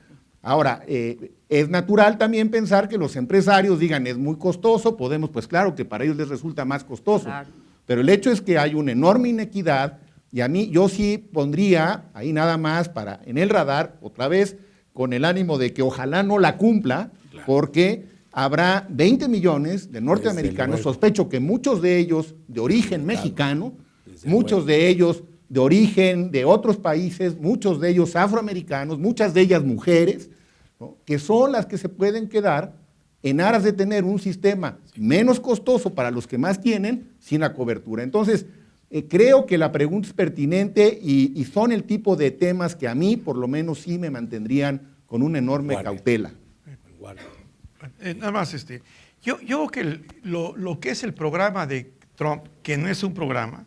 Ahora, es natural también pensar que los empresarios digan, es muy costoso, podemos, pues claro que para ellos les resulta más costoso, claro. Pero el hecho es que hay una enorme inequidad, y a mí, yo sí pondría ahí nada más para en el radar, otra vez, con el ánimo de que ojalá no la cumpla, claro. Porque habrá 20 millones de norteamericanos, sospecho que muchos de ellos de origen mexicano, muchos de ellos de origen de otros países, muchos de ellos afroamericanos, muchas de ellas mujeres, ¿no? Que son las que se pueden quedar en aras de tener un sistema menos costoso para los que más tienen, sin la cobertura. Entonces, creo que la pregunta es pertinente y son el tipo de temas que a mí, por lo menos, sí me mantendrían con una enorme cautela.
Nada más, yo creo que lo que es el programa de Trump, que no es un programa,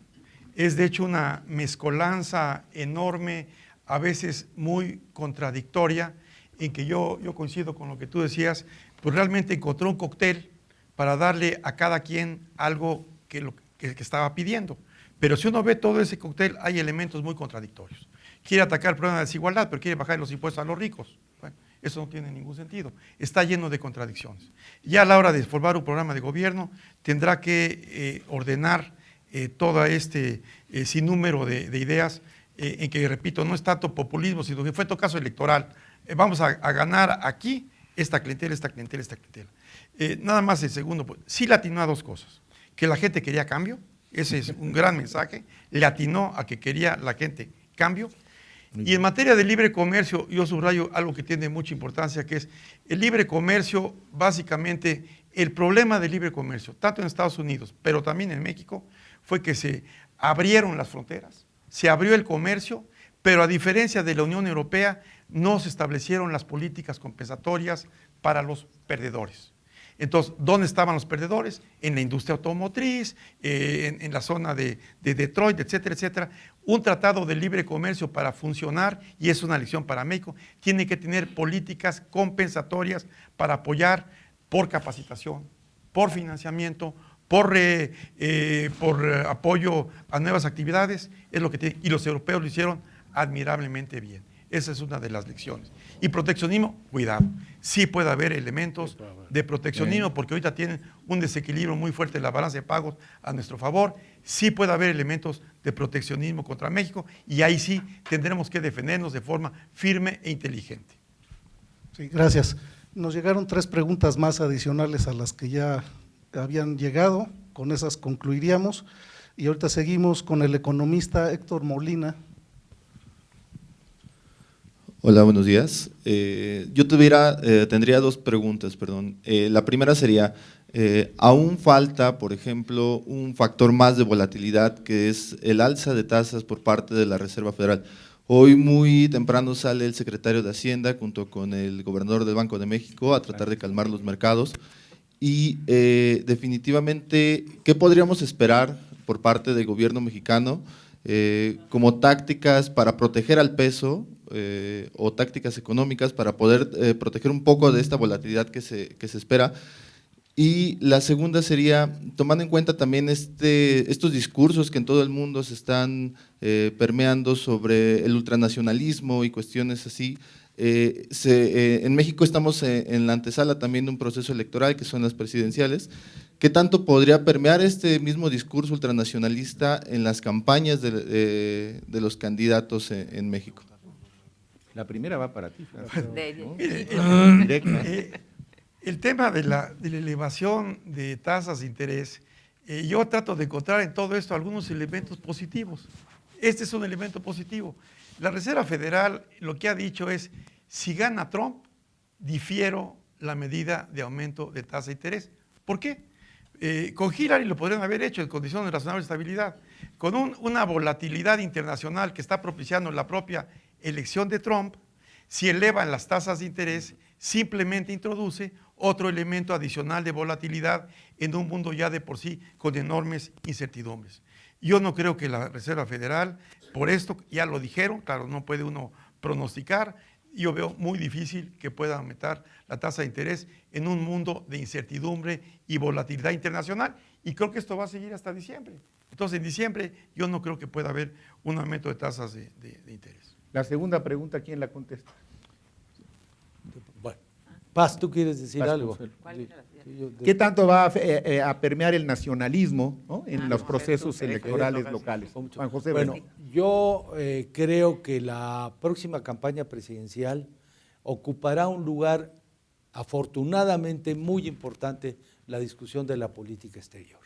es de hecho una mezcolanza enorme, a veces muy contradictoria, en que yo coincido con lo que tú decías, pues realmente encontró un cóctel para darle a cada quien algo que estaba pidiendo. Pero si uno ve todo ese cóctel, hay elementos muy contradictorios. Quiere atacar el problema de desigualdad, pero quiere bajar los impuestos a los ricos. Bueno, eso no tiene ningún sentido. Está lleno de contradicciones. Ya a la hora de formar un programa de gobierno, tendrá que ordenar todo sinnúmero de ideas, en que, repito, no es tanto populismo, sino que fue en todo caso electoral. Vamos a ganar aquí esta clientela. Nada más el segundo, pues, sí le atinó a dos cosas. Que la gente quería cambio, ese es un gran mensaje, le atinó a que quería la gente cambio. Y en materia de libre comercio, yo subrayo algo que tiene mucha importancia, que es el libre comercio. Básicamente, el problema del libre comercio, tanto en Estados Unidos, pero también en México, fue que se abrieron las fronteras, se abrió el comercio, pero a diferencia de la Unión Europea, no se establecieron las políticas compensatorias para los perdedores. Entonces, ¿dónde estaban los perdedores? En la industria automotriz, en la zona de Detroit, etcétera, etcétera. Un tratado de libre comercio para funcionar, y es una lección para México, tiene que tener políticas compensatorias para apoyar por capacitación, por financiamiento, por apoyo a nuevas actividades, es lo que tiene, y los europeos lo hicieron admirablemente bien. Esa es una de las lecciones. Y proteccionismo, cuidado, sí puede haber elementos de proteccionismo, porque ahorita tienen un desequilibrio muy fuerte en la balanza de pagos a nuestro favor, sí puede haber elementos de proteccionismo contra México, y ahí sí tendremos que defendernos de forma firme e inteligente.
Sí, gracias. Nos llegaron 3 preguntas más adicionales a las que ya habían llegado, con esas concluiríamos, y ahorita seguimos con el economista Héctor Molina.
Hola, buenos días. Yo tendría 2 preguntas, perdón. La primera sería, aún falta, por ejemplo, un factor más de volatilidad, que es el alza de tasas por parte de la Reserva Federal. Hoy muy temprano sale el secretario de Hacienda junto con el gobernador del Banco de México a tratar de calmar los mercados y definitivamente, ¿qué podríamos esperar por parte del gobierno mexicano como tácticas para proteger al peso o tácticas económicas para poder proteger un poco de esta volatilidad que se espera? Y la segunda sería, tomando en cuenta también estos discursos que en todo el mundo se están permeando sobre el ultranacionalismo y cuestiones así, en México estamos en la antesala también de un proceso electoral que son las presidenciales. ¿Qué tanto podría permear este mismo discurso ultranacionalista en las campañas de los candidatos en México?
La primera va para ti, Francisco, ¿no?
Directa. El tema de la elevación de tasas de interés, yo trato de encontrar en todo esto algunos elementos positivos. Este es un elemento positivo. La Reserva Federal lo que ha dicho es, si gana Trump, difiero la medida de aumento de tasa de interés. ¿Por qué? Con Hillary lo podrían haber hecho en condiciones de razonable estabilidad. Con una volatilidad internacional que está propiciando la propia elección de Trump, si elevan las tasas de interés, simplemente introduce otro elemento adicional de volatilidad en un mundo ya de por sí con enormes incertidumbres. Yo no creo que la Reserva Federal, por esto ya lo dijeron, claro, no puede uno pronosticar, yo veo muy difícil que pueda aumentar la tasa de interés en un mundo de incertidumbre y volatilidad internacional, y creo que esto va a seguir hasta diciembre. Entonces, en diciembre yo no creo que pueda haber un aumento de tasas de interés.
La segunda pregunta, ¿quién la contesta?
Bueno, Paz, ¿tú quieres decir
Paz,
algo?
Consuelo.
Sí,
¿Qué tanto va a permear el nacionalismo, ¿no?, en los procesos electorales locales? Juan José.
Bueno, yo creo que la próxima campaña presidencial ocupará un lugar afortunadamente muy importante, la discusión de la política exterior.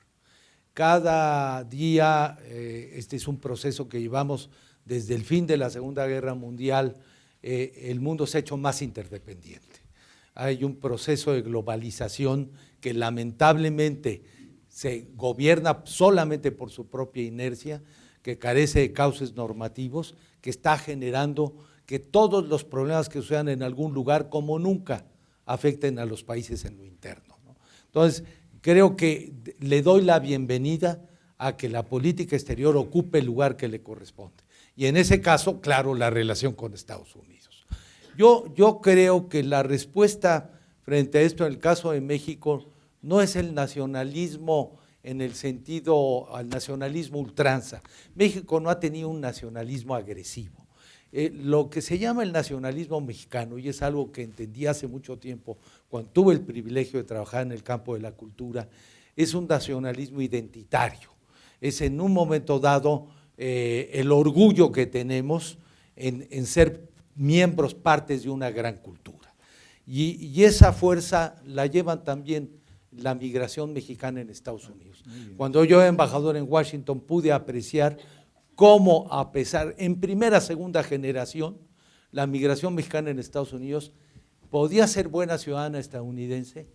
Cada día, este es un proceso que llevamos desde el fin de la Segunda Guerra Mundial, el mundo se ha hecho más interdependiente. Hay un proceso de globalización que lamentablemente se gobierna solamente por su propia inercia, que carece de cauces normativos, que está generando que todos los problemas que sucedan en algún lugar, como nunca, afecten a los países en lo interno, ¿no? Entonces, creo que le doy la bienvenida a que la política exterior ocupe el lugar que le corresponde. Y en ese caso, claro, la relación con Estados Unidos. Yo creo que la respuesta frente a esto, en el caso de México, no es el nacionalismo en el sentido al nacionalismo ultranza. México no ha tenido un nacionalismo agresivo. Lo que se llama el nacionalismo mexicano, y es algo que entendí hace mucho tiempo cuando tuve el privilegio de trabajar en el campo de la cultura, es un nacionalismo identitario. Es en un momento dado el orgullo que tenemos en ser miembros, partes de una gran cultura. Y esa fuerza la llevan también la migración mexicana en Estados Unidos. Cuando yo era embajador en Washington pude apreciar cómo, a pesar, en primera, segunda generación, la migración mexicana en Estados Unidos podía ser buena ciudadana estadounidense,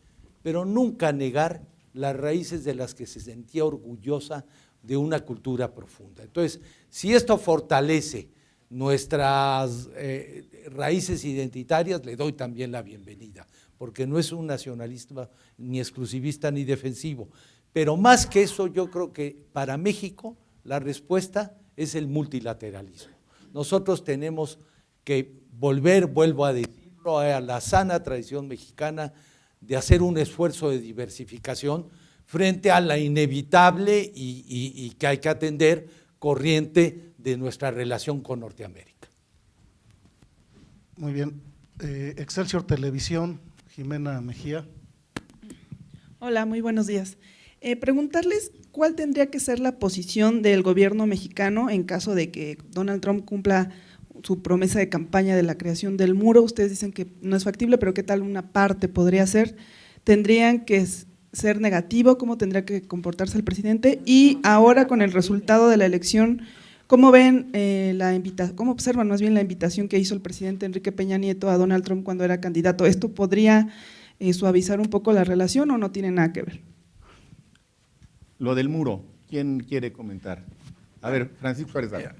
pero nunca negar las raíces de las que se sentía orgullosa de una cultura profunda. Entonces, si esto fortalece nuestras raíces identitarias, le doy también la bienvenida, porque no es un nacionalismo ni exclusivista ni defensivo. Pero más que eso, yo creo que para México la respuesta es el multilateralismo. Nosotros tenemos que volver, vuelvo a decirlo, a la sana tradición mexicana de hacer un esfuerzo de diversificación frente a la inevitable y que hay que atender corriente de nuestra relación con Norteamérica.
Muy bien. Excelsior Televisión, Jimena Mejía.
Hola, muy buenos días. Preguntarles cuál tendría que ser la posición del gobierno mexicano en caso de que Donald Trump cumpla su promesa de campaña de la creación del muro. Ustedes dicen que no es factible, pero ¿qué tal una parte podría ser? ¿Tendrían que ser negativo? ¿Cómo tendría que comportarse el presidente? Y ahora con el resultado de la elección, ¿cómo ven cómo observan más bien la invitación que hizo el presidente Enrique Peña Nieto a Donald Trump cuando era candidato? ¿Esto podría suavizar un poco la relación o no tiene nada que ver?
Lo del muro, ¿quién quiere comentar? A ver, Francisco Suárez Dávila.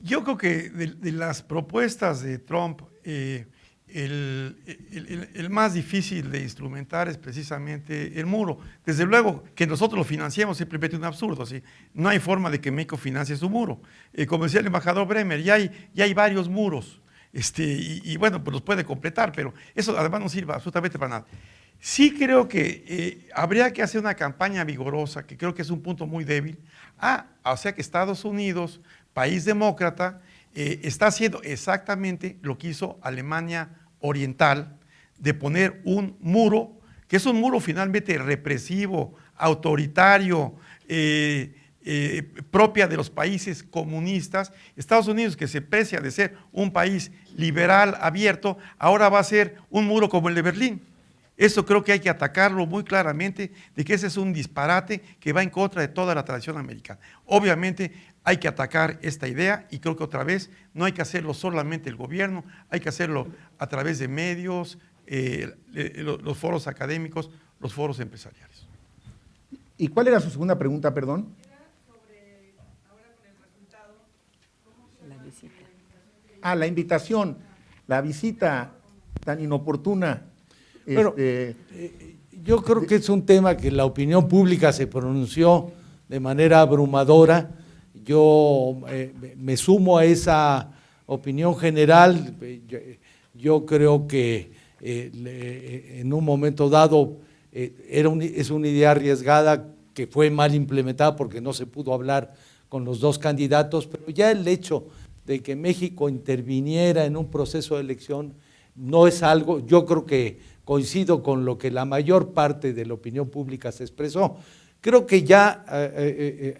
Yo creo que de las propuestas de Trump, el más difícil de instrumentar es precisamente el muro. Desde luego, que nosotros lo financiemos es simplemente un absurdo, ¿sí? No hay forma de que México financie su muro. Como decía el embajador Bremer, ya hay varios muros, y bueno, pues los puede completar, pero eso además no sirve absolutamente para nada. Sí creo que habría que hacer una campaña vigorosa, que creo que es un punto muy débil, o sea que Estados Unidos, país demócrata, está haciendo exactamente lo que hizo Alemania Oriental, de poner un muro, que es un muro finalmente represivo, autoritario, propia de los países comunistas. Estados Unidos, que se precia de ser un país liberal, abierto, ahora va a ser un muro como el de Berlín. Eso creo que hay que atacarlo muy claramente, de que ese es un disparate que va en contra de toda la tradición americana. Obviamente hay que atacar esta idea y creo que otra vez no hay que hacerlo solamente el gobierno, hay que hacerlo a través de medios, los foros académicos, los foros empresariales.
¿Y cuál era su segunda pregunta, perdón?
Era sobre, ahora con el resultado, ¿cómo se la visita?
La invitación, la visita tan inoportuna.
Pero, yo creo que es un tema que la opinión pública se pronunció de manera abrumadora. Yo me sumo a esa opinión general. Yo creo que en un momento dado es una idea arriesgada que fue mal implementada porque no se pudo hablar con los dos candidatos, pero ya el hecho de que México interviniera en un proceso de elección no es algo, yo creo que coincido con lo que la mayor parte de la opinión pública se expresó. Creo que ya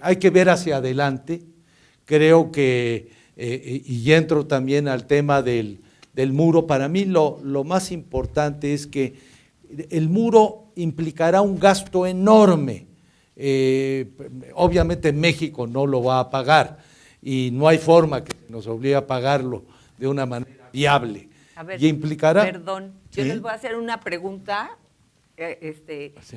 hay que ver hacia adelante. Creo que, y entro también al tema del muro, para mí lo más importante es que el muro implicará un gasto enorme. Obviamente México no lo va a pagar y no hay forma que nos obligue a pagarlo de una manera viable.
A ver,
y implicará…
Perdón, yo
¿Sí?
les voy a hacer una pregunta.
Sí.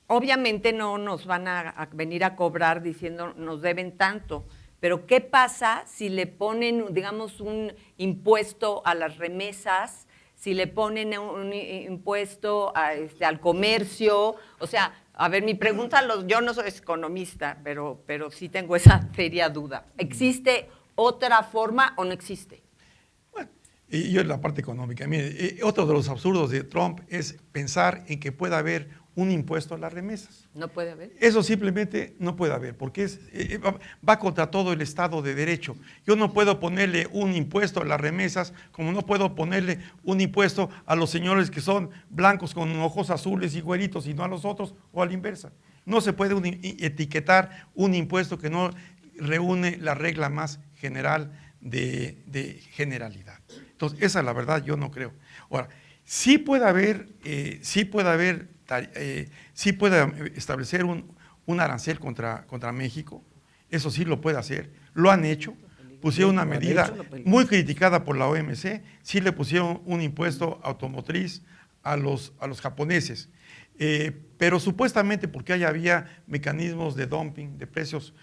Obviamente no nos van a venir a cobrar diciendo nos deben tanto, pero ¿qué pasa si le ponen, digamos, un impuesto a las remesas, si le ponen un impuesto al comercio? O sea, a ver, mi pregunta, yo no soy economista, pero sí tengo esa seria duda. ¿Existe otra forma o no existe?
Y yo en la parte económica, mire, otro de los absurdos de Trump es pensar en que pueda haber un impuesto a las remesas.
¿No puede haber?
Eso simplemente no puede haber, porque va contra todo el Estado de Derecho. Yo no puedo ponerle un impuesto a las remesas, como no puedo ponerle un impuesto a los señores que son blancos con ojos azules y güeritos, y no a los otros, o a la inversa. No se puede etiquetar un impuesto que no reúne la regla más general de generalidad. Entonces, esa la verdad yo no creo. Ahora, sí puede establecer un arancel contra México, eso sí lo puede hacer, lo han hecho, pusieron una medida muy criticada por la OMC, sí le pusieron un impuesto automotriz a los japoneses. pero supuestamente porque había mecanismos de dumping, de precios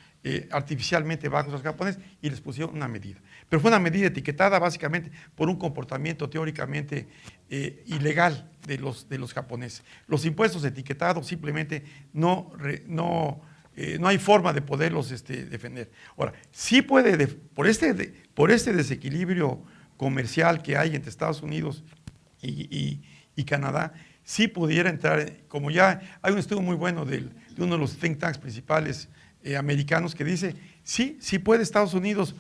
artificialmente bajos a los japoneses, y les pusieron una medida. Pero fue una medida etiquetada básicamente por un comportamiento teóricamente ilegal de los japoneses. Los impuestos etiquetados simplemente no hay forma de poderlos defender. Ahora, sí puede, por este desequilibrio comercial que hay entre Estados Unidos y Canadá, sí pudiera entrar, como ya hay un estudio muy bueno de uno de los think tanks principales americanos que dice, sí puede Estados Unidos,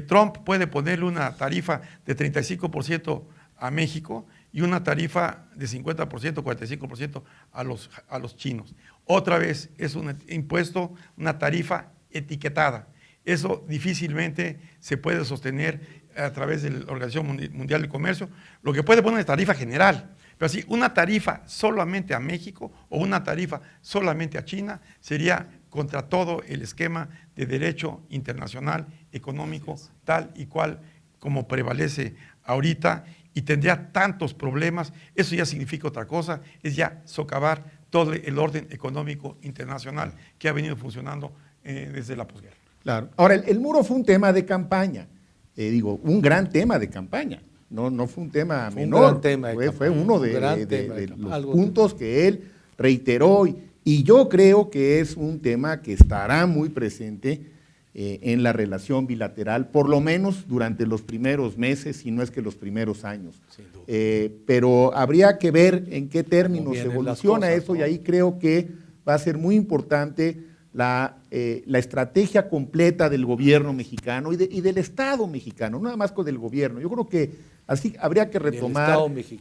Trump puede ponerle una tarifa de 35% a México y una tarifa de 50%, 45% a los chinos. Otra vez es un impuesto, una tarifa etiquetada. Eso difícilmente se puede sostener a través de la Organización Mundial del Comercio. Lo que puede poner es tarifa general, pero así una tarifa solamente a México o una tarifa solamente a China sería contra todo el esquema de derecho internacional económico tal y cual como prevalece ahorita, y tendría tantos problemas. Eso ya significa otra cosa, es ya socavar todo el orden económico internacional que ha venido funcionando desde la posguerra.
Claro. Ahora, el muro fue un tema de campaña, un gran tema de campaña. No fue un tema menor, fue uno de los puntos que él reiteró, y yo creo que es un tema que estará muy presente en la relación bilateral, por lo menos durante los primeros meses, si no es que los primeros años. Pero habría que ver en qué términos evoluciona eso, ¿no? Y ahí creo que va a ser muy importante la estrategia completa del gobierno mexicano y del Estado mexicano, no nada más con el gobierno. Yo creo que así habría que retomar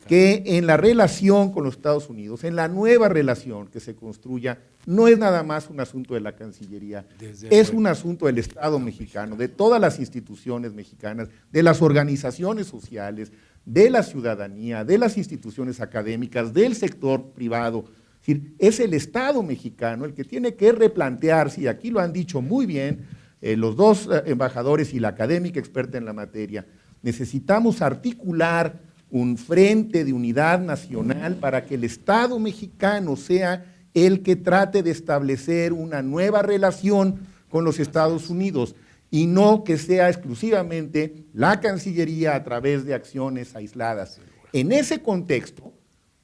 que en la relación con los Estados Unidos, en la nueva relación que se construya, no es nada más un asunto de la Cancillería, es un asunto del Estado mexicano, de todas las instituciones mexicanas, de las organizaciones sociales, de la ciudadanía, de las instituciones académicas, del sector privado. Es decir, es el Estado mexicano el que tiene que replantearse, y aquí lo han dicho muy bien los dos embajadores y la académica experta en la materia. Necesitamos articular un frente de unidad nacional para que el Estado mexicano sea el que trate de establecer una nueva relación con los Estados Unidos, y no que sea exclusivamente la Cancillería a través de acciones aisladas. En ese contexto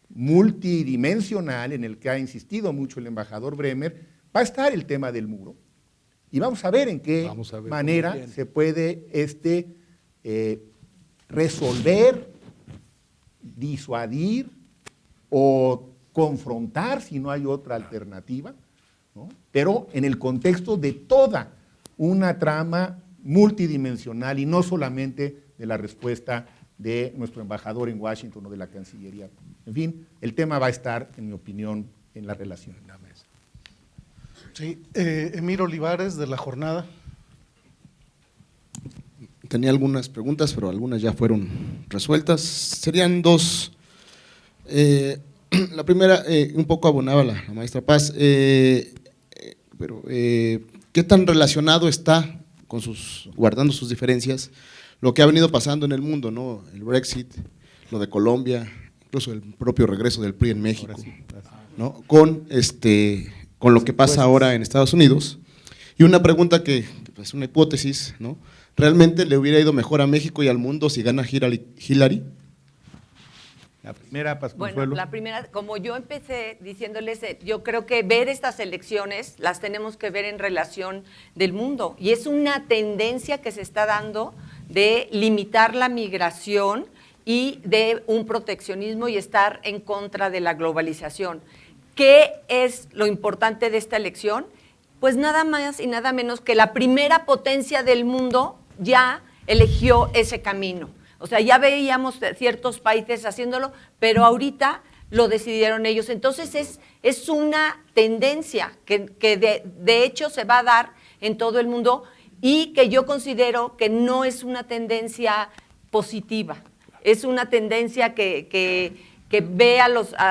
multidimensional en el que ha insistido mucho el embajador Bremer, va a estar el tema del muro, y vamos a ver en qué manera se puede resolver, disuadir o confrontar si no hay otra alternativa, ¿no? Pero en el contexto de toda una trama multidimensional y no solamente de la respuesta de nuestro embajador en Washington o de la Cancillería. En fin, el tema va a estar, en mi opinión, en la relación en la mesa.
Sí, Emir Olivares, de La Jornada.
Tenía algunas preguntas, pero algunas ya fueron resueltas. Serían dos. La primera, un poco abonaba la maestra Paz, pero ¿qué tan relacionado está, guardando sus diferencias, lo que ha venido pasando en el mundo, ¿no? El Brexit, lo de Colombia, incluso el propio regreso del PRI en México, ¿no? Con lo que pasa ahora en Estados Unidos? Y una pregunta que es una hipótesis, ¿no? ¿Realmente le hubiera ido mejor a México y al mundo si gana Hillary?
La primera, Paz Consuelo.
Bueno, la primera, como yo empecé diciéndoles, yo creo que ver estas elecciones las tenemos que ver en relación del mundo, y es una tendencia que se está dando de limitar la migración y de un proteccionismo y estar en contra de la globalización. ¿Qué es lo importante de esta elección? Pues nada más y nada menos que la primera potencia del mundo ya eligió ese camino. O sea, ya veíamos ciertos países haciéndolo, pero ahorita lo decidieron ellos. Entonces es una tendencia que de hecho se va a dar en todo el mundo, y que yo considero que no es una tendencia positiva. Es una tendencia que ve a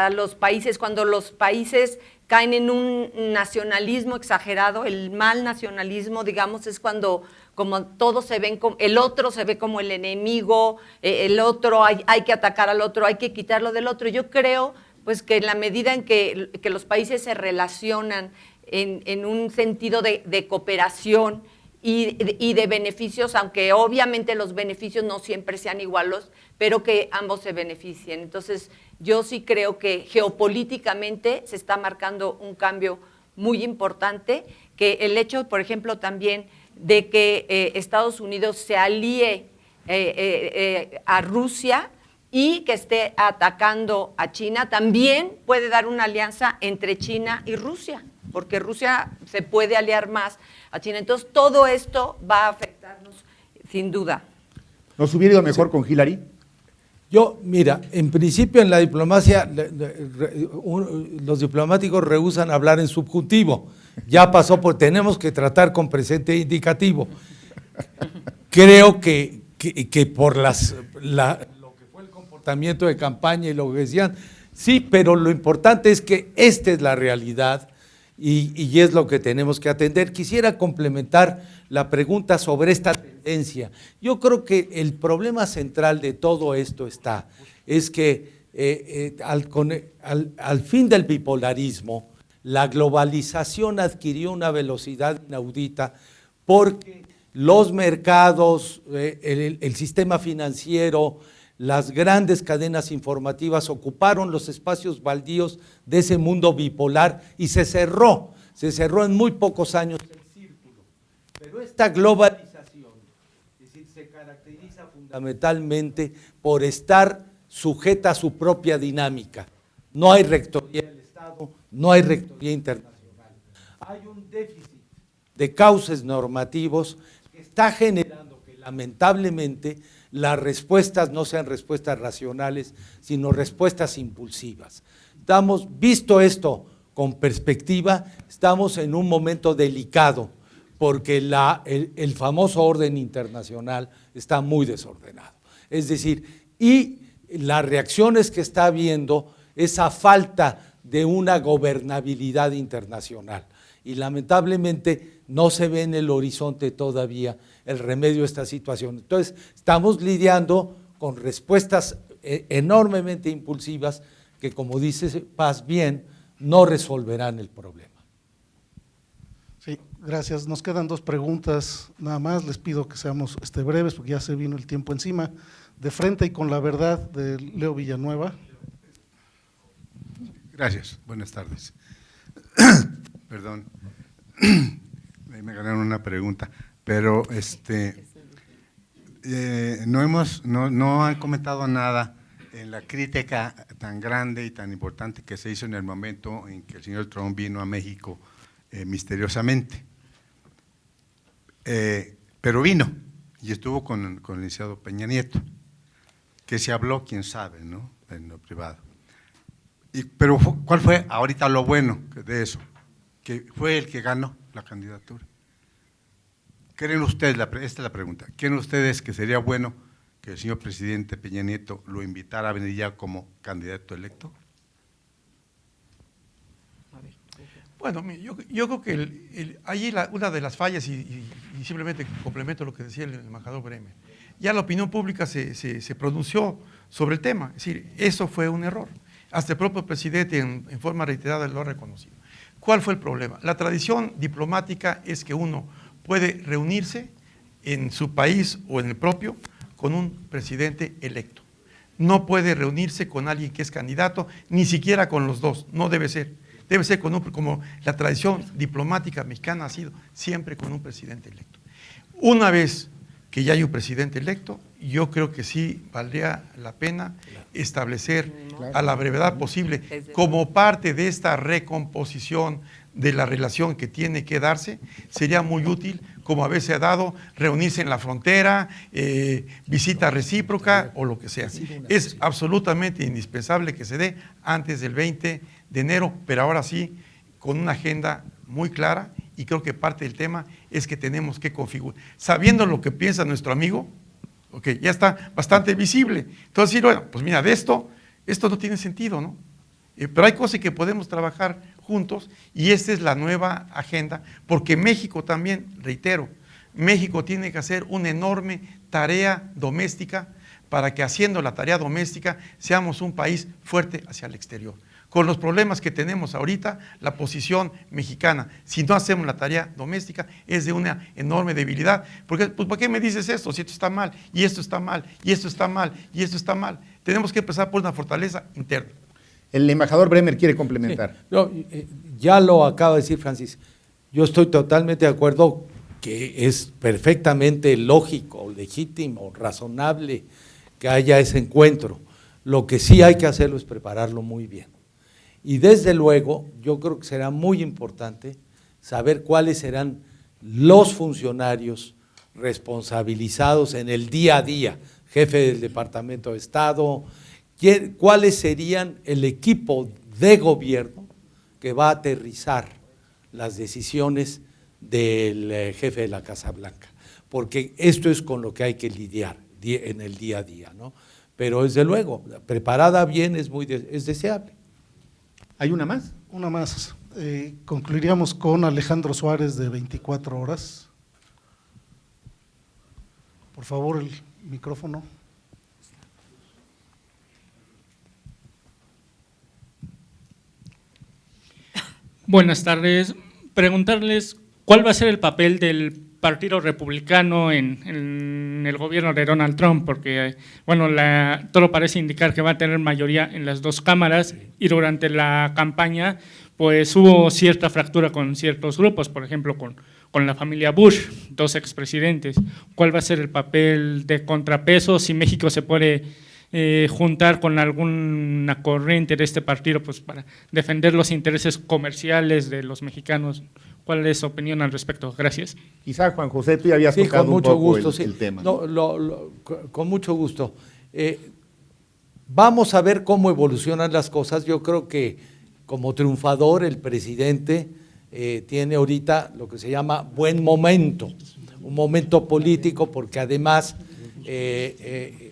los países, cuando los países caen en un nacionalismo exagerado, el mal nacionalismo, digamos, es cuando como todos se ven, el otro se ve como el enemigo, el otro hay que atacar al otro, hay que quitarlo del otro. Yo creo Pues que en la medida en que los países se relacionan en un sentido de cooperación y de beneficios, aunque obviamente los beneficios no siempre sean iguales, pero que ambos se beneficien. Entonces, yo sí creo que geopolíticamente se está marcando un cambio muy importante, que el hecho, por ejemplo, también de que Estados Unidos se alíe a Rusia y que esté atacando a China, también puede dar una alianza entre China y Rusia, porque Rusia se puede aliar más a China. Entonces, todo esto va a afectarnos sin duda.
¿Nos hubiera ido mejor con Hillary?
Yo, mira, en principio en la diplomacia, los diplomáticos rehúsan hablar en subjuntivo. Ya pasó por, tenemos que tratar con presente indicativo. Creo que por lo que fue el comportamiento de campaña y lo que decían, sí, pero lo importante es que esta es la realidad y es lo que tenemos que atender. Quisiera complementar la pregunta sobre esta tendencia. Yo creo que el problema central de todo esto es que al fin del bipolarismo, la globalización adquirió una velocidad inaudita porque los mercados, el sistema financiero, las grandes cadenas informativas ocuparon los espacios baldíos de ese mundo bipolar y se cerró en muy pocos años el círculo. Pero esta globalización, es decir, se caracteriza fundamentalmente por estar sujeta a su propia dinámica. No hay rectoría del Estado, no hay rectoría internacional. Hay un déficit de cauces normativos que está generando que lamentablemente las respuestas no sean respuestas racionales, sino respuestas impulsivas. Visto esto con perspectiva, estamos en un momento delicado, porque el famoso orden internacional está muy desordenado. Es decir, y las reacciones que está habiendo, esa falta de una gobernabilidad internacional. Y lamentablemente no se ve en el horizonte todavía el remedio a esta situación. Entonces, estamos lidiando con respuestas enormemente impulsivas que, como dice Paz bien, no resolverán el problema.
Sí, gracias. Nos quedan 2 preguntas nada más. Les pido que seamos breves porque ya se vino el tiempo encima. De frente y con la verdad, de Leo Villanueva.
Gracias, buenas tardes. Perdón, me ganaron una pregunta, pero no han comentado nada en la crítica tan grande y tan importante que se hizo en el momento en que el señor Trump vino a México misteriosamente. Pero vino y estuvo con el licenciado Peña Nieto, que se habló, quién sabe, ¿no?, en lo privado. Pero ¿cuál fue ahorita lo bueno de eso? Que fue el que ganó la candidatura. ¿Creen ustedes, esta es la pregunta, creen ustedes que sería bueno que el señor presidente Peña Nieto lo invitara a venir ya como candidato electo?
Bueno, yo creo que allí una de las fallas, y simplemente complemento lo que decía el embajador Bremer, ya la opinión pública se pronunció sobre el tema, es decir, eso fue un error. Hasta el propio presidente en forma reiterada lo ha reconocido. ¿Cuál fue el problema? La tradición diplomática es que uno puede reunirse en su país o en el propio con un presidente electo. No puede reunirse con alguien que es candidato, ni siquiera con los dos, no debe ser. Debe ser como la tradición diplomática mexicana ha sido siempre con un presidente electo. Una vez que ya hay un presidente electo, yo creo que sí valdría la pena establecer a la brevedad posible, como parte de esta recomposición de la relación que tiene que darse, sería muy útil, como a veces se ha dado, reunirse en la frontera, visita recíproca o lo que sea. Es absolutamente indispensable que se dé antes del 20 de enero, pero ahora sí, con una agenda muy clara, y creo que parte del tema es que tenemos que configurar, sabiendo lo que piensa nuestro amigo, okay, ya está bastante visible. Entonces, sí, bueno, pues mira, de esto no tiene sentido, ¿no? Pero hay cosas que podemos trabajar juntos y esta es la nueva agenda, porque México también, reitero, México tiene que hacer una enorme tarea doméstica para que haciendo la tarea doméstica seamos un país fuerte hacia el exterior. con los problemas que tenemos ahorita, la posición mexicana, si no hacemos la tarea doméstica, es de una enorme debilidad. Porque, pues, ¿por qué me dices esto? Si esto está mal, y esto está mal, y esto está mal, y esto está mal. Tenemos que empezar por una fortaleza interna.
El embajador Bremer quiere complementar.
Sí, no, ya lo acaba de decir Francis. Yo estoy totalmente de acuerdo que es perfectamente lógico, legítimo, razonable que haya ese encuentro. Lo que sí hay que hacerlo es prepararlo muy bien. Y desde luego, yo creo que será muy importante saber cuáles serán los funcionarios responsabilizados en el día a día, jefe del Departamento de Estado, cuáles serían el equipo de gobierno que va a aterrizar las decisiones del jefe de la Casa Blanca, porque esto es con lo que hay que lidiar en el día a día, ¿no? Pero desde luego, preparada bien es deseable.
¿Hay una más?
Una más. Concluiríamos con Alejandro Suárez de 24 horas. Por favor, el micrófono.
Buenas tardes. Preguntarles cuál va a ser el papel del Partido Republicano en el gobierno de Donald Trump, porque bueno, todo parece indicar que va a tener mayoría en las dos cámaras y durante la campaña pues hubo cierta fractura con ciertos grupos, por ejemplo con la familia Bush, dos expresidentes. ¿Cuál va a ser el papel de contrapeso si México se puede juntar con alguna corriente de este partido pues para defender los intereses comerciales de los mexicanos? ¿Cuál es su opinión al respecto? Gracias.
Quizá, Juan José, tú ya habías tocado un poco el tema.
No, con mucho gusto. Vamos a ver cómo evolucionan las cosas. Yo creo que como triunfador el presidente tiene ahorita lo que se llama buen momento, un momento político, porque además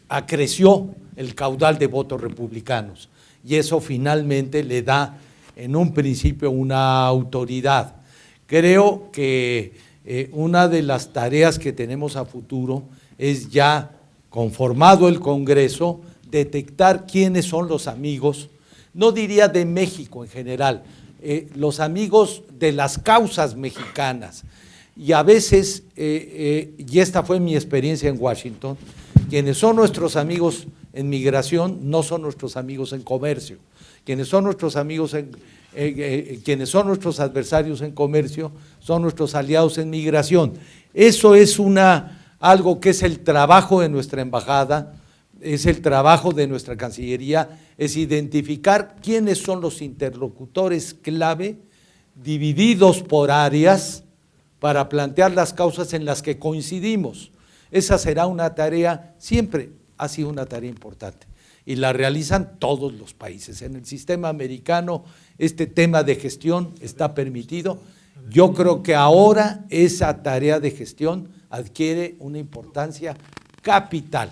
acreció el caudal de votos republicanos y eso finalmente le da en un principio una autoridad. Creo que una de las tareas que tenemos a futuro es ya, conformado el Congreso, detectar quiénes son los amigos, no diría de México en general, los amigos de las causas mexicanas. Y a veces, y esta fue mi experiencia en Washington, quienes son nuestros amigos en migración no son nuestros amigos en comercio, quienes son nuestros amigos quienes son nuestros adversarios en comercio son nuestros aliados en migración. Eso es algo que es el trabajo de nuestra embajada, es el trabajo de nuestra Cancillería, es identificar quiénes son los interlocutores clave, divididos por áreas, para plantear las causas en las que coincidimos. Esa será una tarea, siempre ha sido una tarea importante, y la realizan todos los países. En el sistema americano este tema de gestión está permitido. Yo creo que ahora esa tarea de gestión adquiere una importancia capital.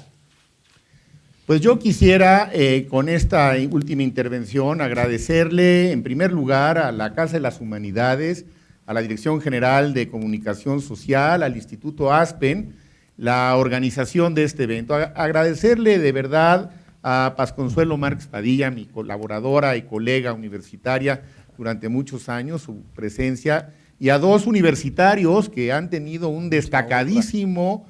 Pues yo quisiera, con esta última intervención, agradecerle en primer lugar a la Casa de las Humanidades, a la Dirección General de Comunicación Social, al Instituto Aspen, la organización de este evento. Agradecerle de verdad a Paz Consuelo Márquez Padilla, mi colaboradora y colega universitaria durante muchos años, su presencia, y a dos universitarios que han tenido un destacadísimo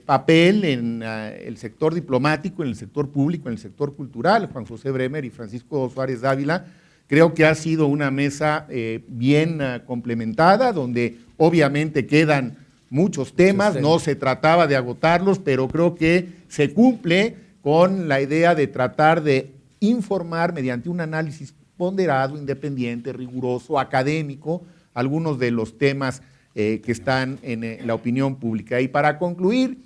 papel en el sector diplomático, en el sector público, en el sector cultural, Juan José Bremer y Francisco Suárez Dávila. Creo que ha sido una mesa bien complementada, donde obviamente quedan muchos temas, no se trataba de agotarlos, pero creo que se cumple con la idea de tratar de informar mediante un análisis ponderado, independiente, riguroso, académico, algunos de los temas que están en la opinión pública. Y para concluir,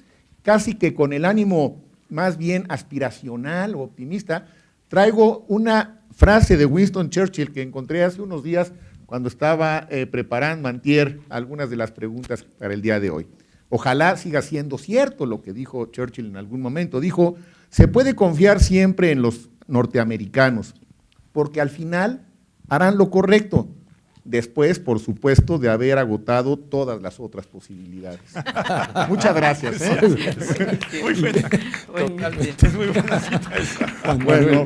casi que con el ánimo más bien aspiracional o optimista, traigo una frase de Winston Churchill que encontré hace unos días cuando estaba preparando antier algunas de las preguntas para el día de hoy. Ojalá siga siendo cierto lo que dijo Churchill en algún momento. Dijo: se puede confiar siempre en los norteamericanos, porque al final harán lo correcto, después, por supuesto, de haber agotado todas las otras posibilidades. Muchas gracias.
Muy buena. Totalmente. Es muy buena cita esa.
Bueno.